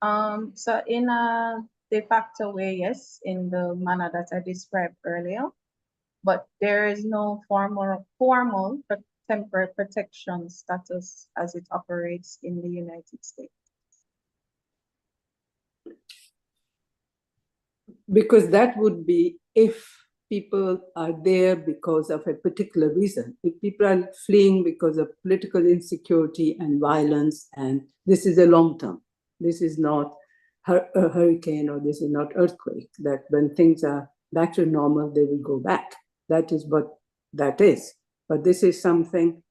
So in a de facto way, yes, in the manner that I described earlier, but there is no formal temporary protection status as it operates in the United States. Because that would be if people are there because of a particular reason. If people are fleeing because of political insecurity and violence, and this is a long term. This is not a hurricane, or this is not earthquake, that when things are back to normal, they will go back. That is what that is. But this is something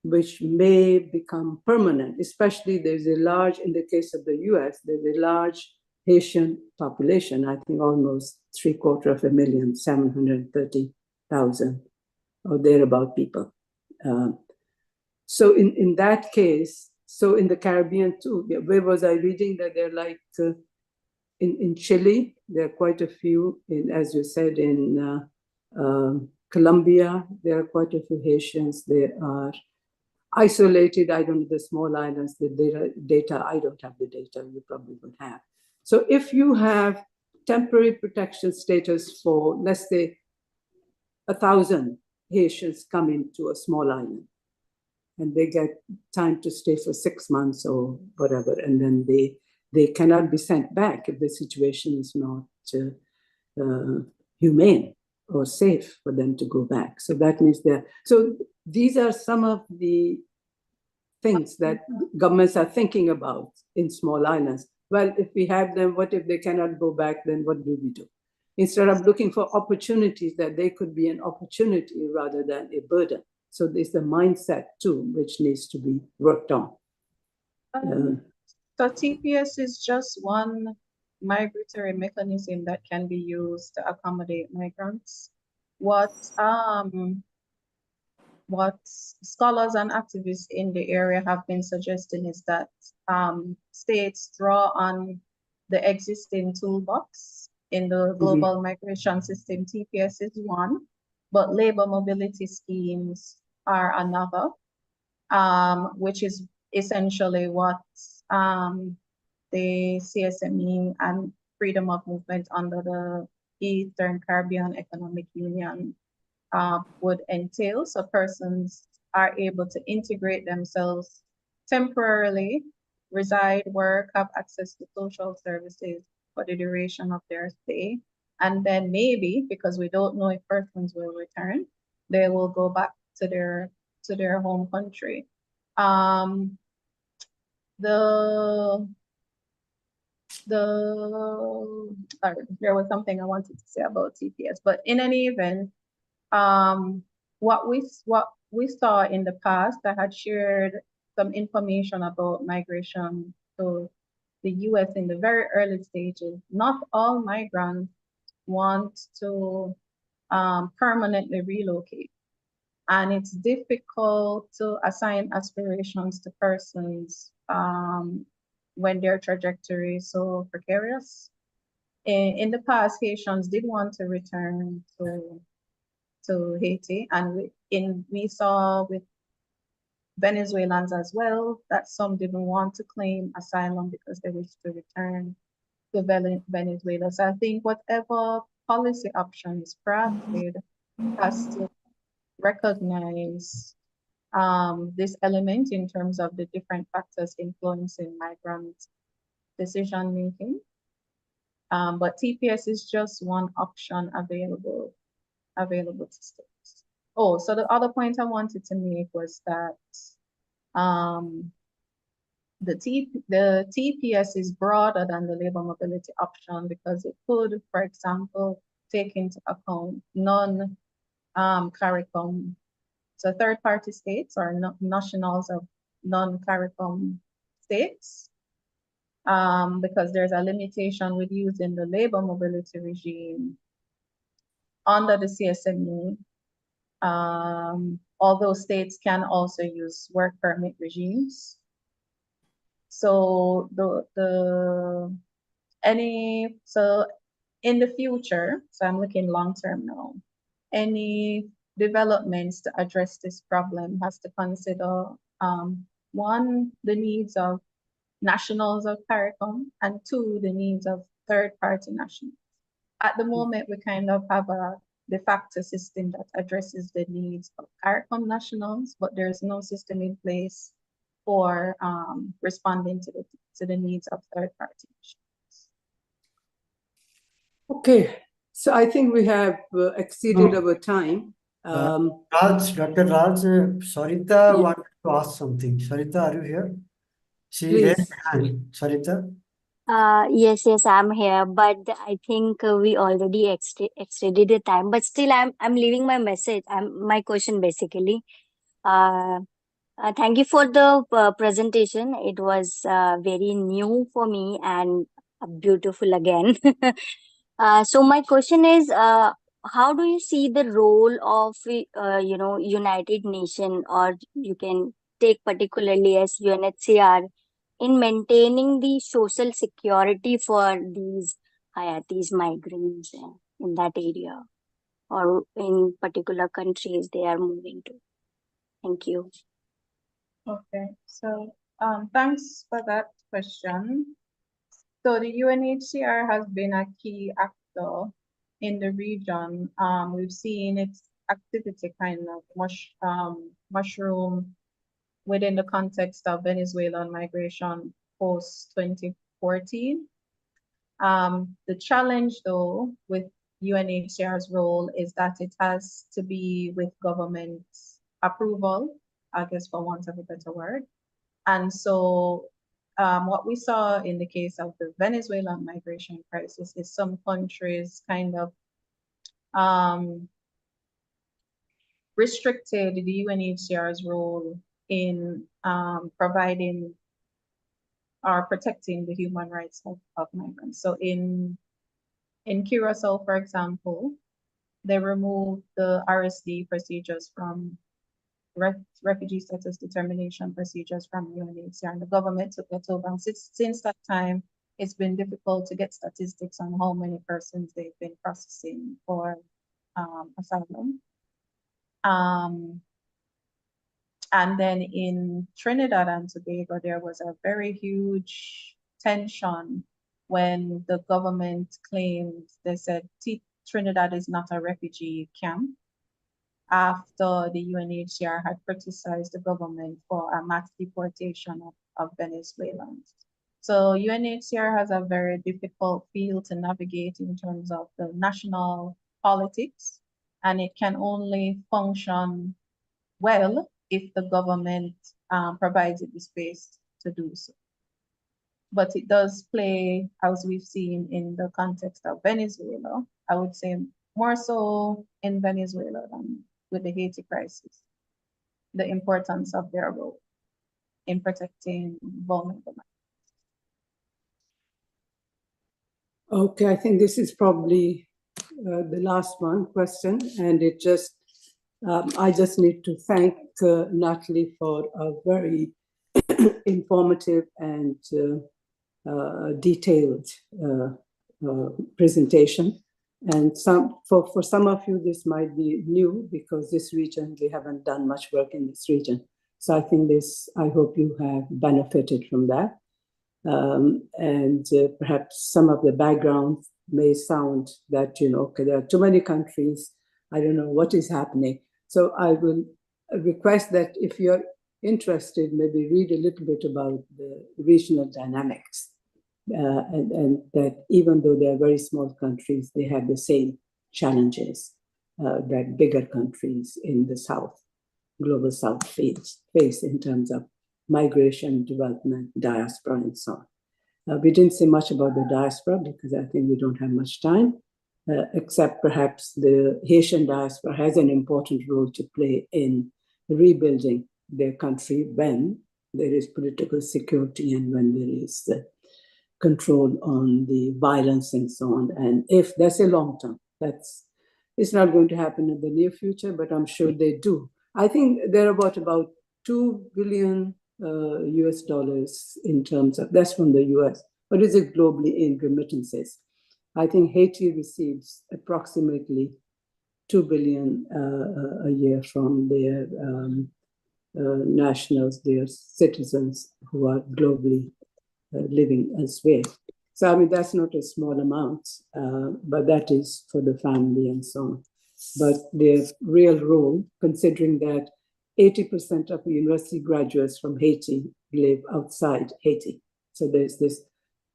which may become permanent, especially there's a large, in the case of the US, there's a large Haitian population, I think almost 750,000, 730,000 or thereabout people. So in that case, so in the Caribbean too, where was I reading that they're like, in Chile, there are quite a few, as you said, in Colombia, there are quite a few Haitians. They are isolated, I don't know, the small islands, the data, I don't have the data, you probably would have. So if you have temporary protection status for, let's say, 1,000 Haitians come into a small island, and they get time to stay for 6 months or whatever, and then they they cannot be sent back if the situation is not humane or safe for them to go back. So that means so these are some of the things that governments are thinking about in small islands. Well, if we have them, what if they cannot go back? Then what do we do? Instead of looking for opportunities, that they could be an opportunity rather than a burden. So there's the mindset too, which needs to be worked on. So TPS is just one migratory mechanism that can be used to accommodate migrants. What scholars and activists in the area have been suggesting is that states draw on the existing toolbox in the global migration system. TPS is one, but labor mobility schemes are another, which is essentially what the CSME and freedom of movement under the Eastern Caribbean Economic Union would entail. So persons are able to integrate themselves temporarily, reside, work, have access to social services for the duration of their stay. And then maybe, because we don't know if persons will return, they will go back to their home country. There was something I wanted to say about TPS, but in any event, what we saw in the past, I had shared some information about migration to the US in the very early stages. Not all migrants want to permanently relocate. And it's difficult to assign aspirations to persons when their trajectory is so precarious. In the past, Haitians did want to return to Haiti, and we saw with Venezuelans as well that some didn't want to claim asylum because they wished to return to Venezuela. So I think whatever policy option is crafted has to recognize this element in terms of the different factors influencing migrant decision making. But TPS is just one option available to states. Oh, so the other point I wanted to make was that the TPS is broader than the labor mobility option because it could, for example, take into account non-CARICOM, so third-party states or nationals of non-CARICOM states, because there's a limitation with using the labor mobility regime under the CSME, although states can also use work permit regimes. So in the future, so I'm looking long-term now, any developments to address this problem has to consider one, the needs of nationals of CARICOM, and two, the needs of third-party nationals. At the moment, we kind of have a de facto system that addresses the needs of CARICOM nationals, but there's no system in place for responding to the needs of third-party nationals. Okay, so I think we have exceeded our time. Dr. Raj, Sarita wanted to ask something. Sarita, are you here? She raised Please. her hand. Sarita? Yes, I'm here, but I think we already extended the time. But still, I'm leaving my message. My question basically. Thank you for the presentation. It was very new for me and beautiful again. So my question is, how do you see the role of United Nation, or you can take particularly as UNHCR, in maintaining the social security for these Hayatis migrants in that area, or in particular countries they are moving to? Thank you. Okay, so thanks for that question. So the UNHCR has been a key actor in the region. We've seen its activity kind of mushroom within the context of Venezuelan migration post 2014. The challenge, though, with UNHCR's role is that it has to be with government approval, I guess, for want of a better word. And so what we saw in the case of the Venezuelan migration crisis is some countries kind of restricted the UNHCR's role in providing or protecting the human rights of migrants. So in Curacao, for example, they removed the RSD procedures from refugee status determination procedures from UNHCR, and the government took that over. And since that time, it's been difficult to get statistics on how many persons they've been processing for asylum. And then in Trinidad and Tobago, there was a very huge tension when the government claimed, they said Trinidad is not a refugee camp, after the UNHCR had criticized the government for a mass deportation of Venezuelans. So UNHCR has a very difficult field to navigate in terms of the national politics, and it can only function well if the government provides it the space to do so. But it does play, as we've seen in the context of Venezuela, I would say more so in Venezuela than with the Haiti crisis, the importance of their role in protecting vulnerable migrants. Okay, I think this is probably the last question, and it just I just need to thank Natalie for a very informative and detailed presentation. And for some of you, this might be new because this region, we haven't done much work in this region. So I think I hope you have benefited from that. And perhaps some of the background may sound that, okay, there are too many countries. I don't know what is happening. So I will request that if you're interested, maybe read a little bit about the regional dynamics. And that even though they are very small countries, they have the same challenges that bigger countries in the South, global South face in terms of migration, development, diaspora, and so on. We didn't say much about the diaspora because I think we don't have much time, except perhaps the Haitian diaspora has an important role to play in rebuilding their country when there is political security and when there is control on the violence and so on. And if that's a long term, it's not going to happen in the near future, but I'm sure they do. I think they're about $2 billion US dollars in terms of, that's from the US. What is it globally in remittances? I think Haiti receives approximately $2 billion a year from their nationals, their citizens who are globally living elsewhere. So I mean, that's not a small amount, but that is for the family and so on. But their real role, considering that 80% of university graduates from Haiti live outside Haiti. So there's this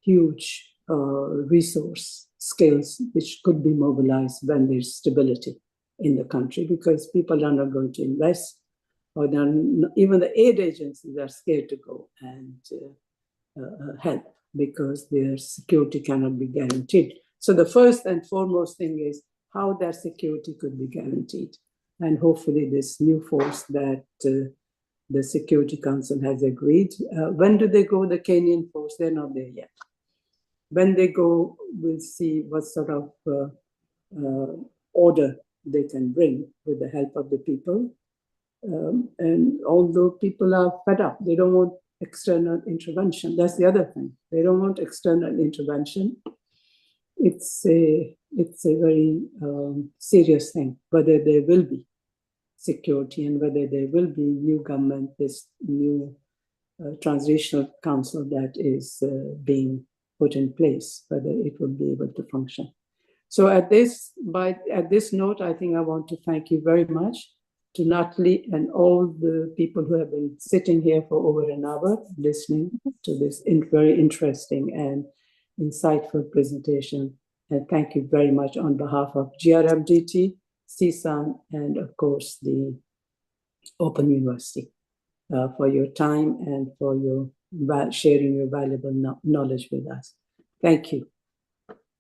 huge resource skills which could be mobilized when there's stability in the country, because people are not going to invest, or even the aid agencies are scared to go and help because their security cannot be guaranteed. So the first and foremost thing is how that security could be guaranteed. And hopefully this new force that the Security Council has agreed. When do they go, the Kenyan force? They're not there yet. When they go, we'll see what sort of order they can bring with the help of the people. And although people are fed up, they don't want external intervention. That's the other thing. They don't want external intervention. It's a very serious thing, whether there will be security and whether there will be new government, this new transitional council that is being put in place, whether it will be able to function. So at this note, I think I want to thank you very much to Natali and all the people who have been sitting here for over an hour listening to this very interesting and insightful presentation. And thank you very much on behalf of GRFGT, CSUN, and of course the Open University for your time and for your sharing your valuable knowledge with us. Thank you.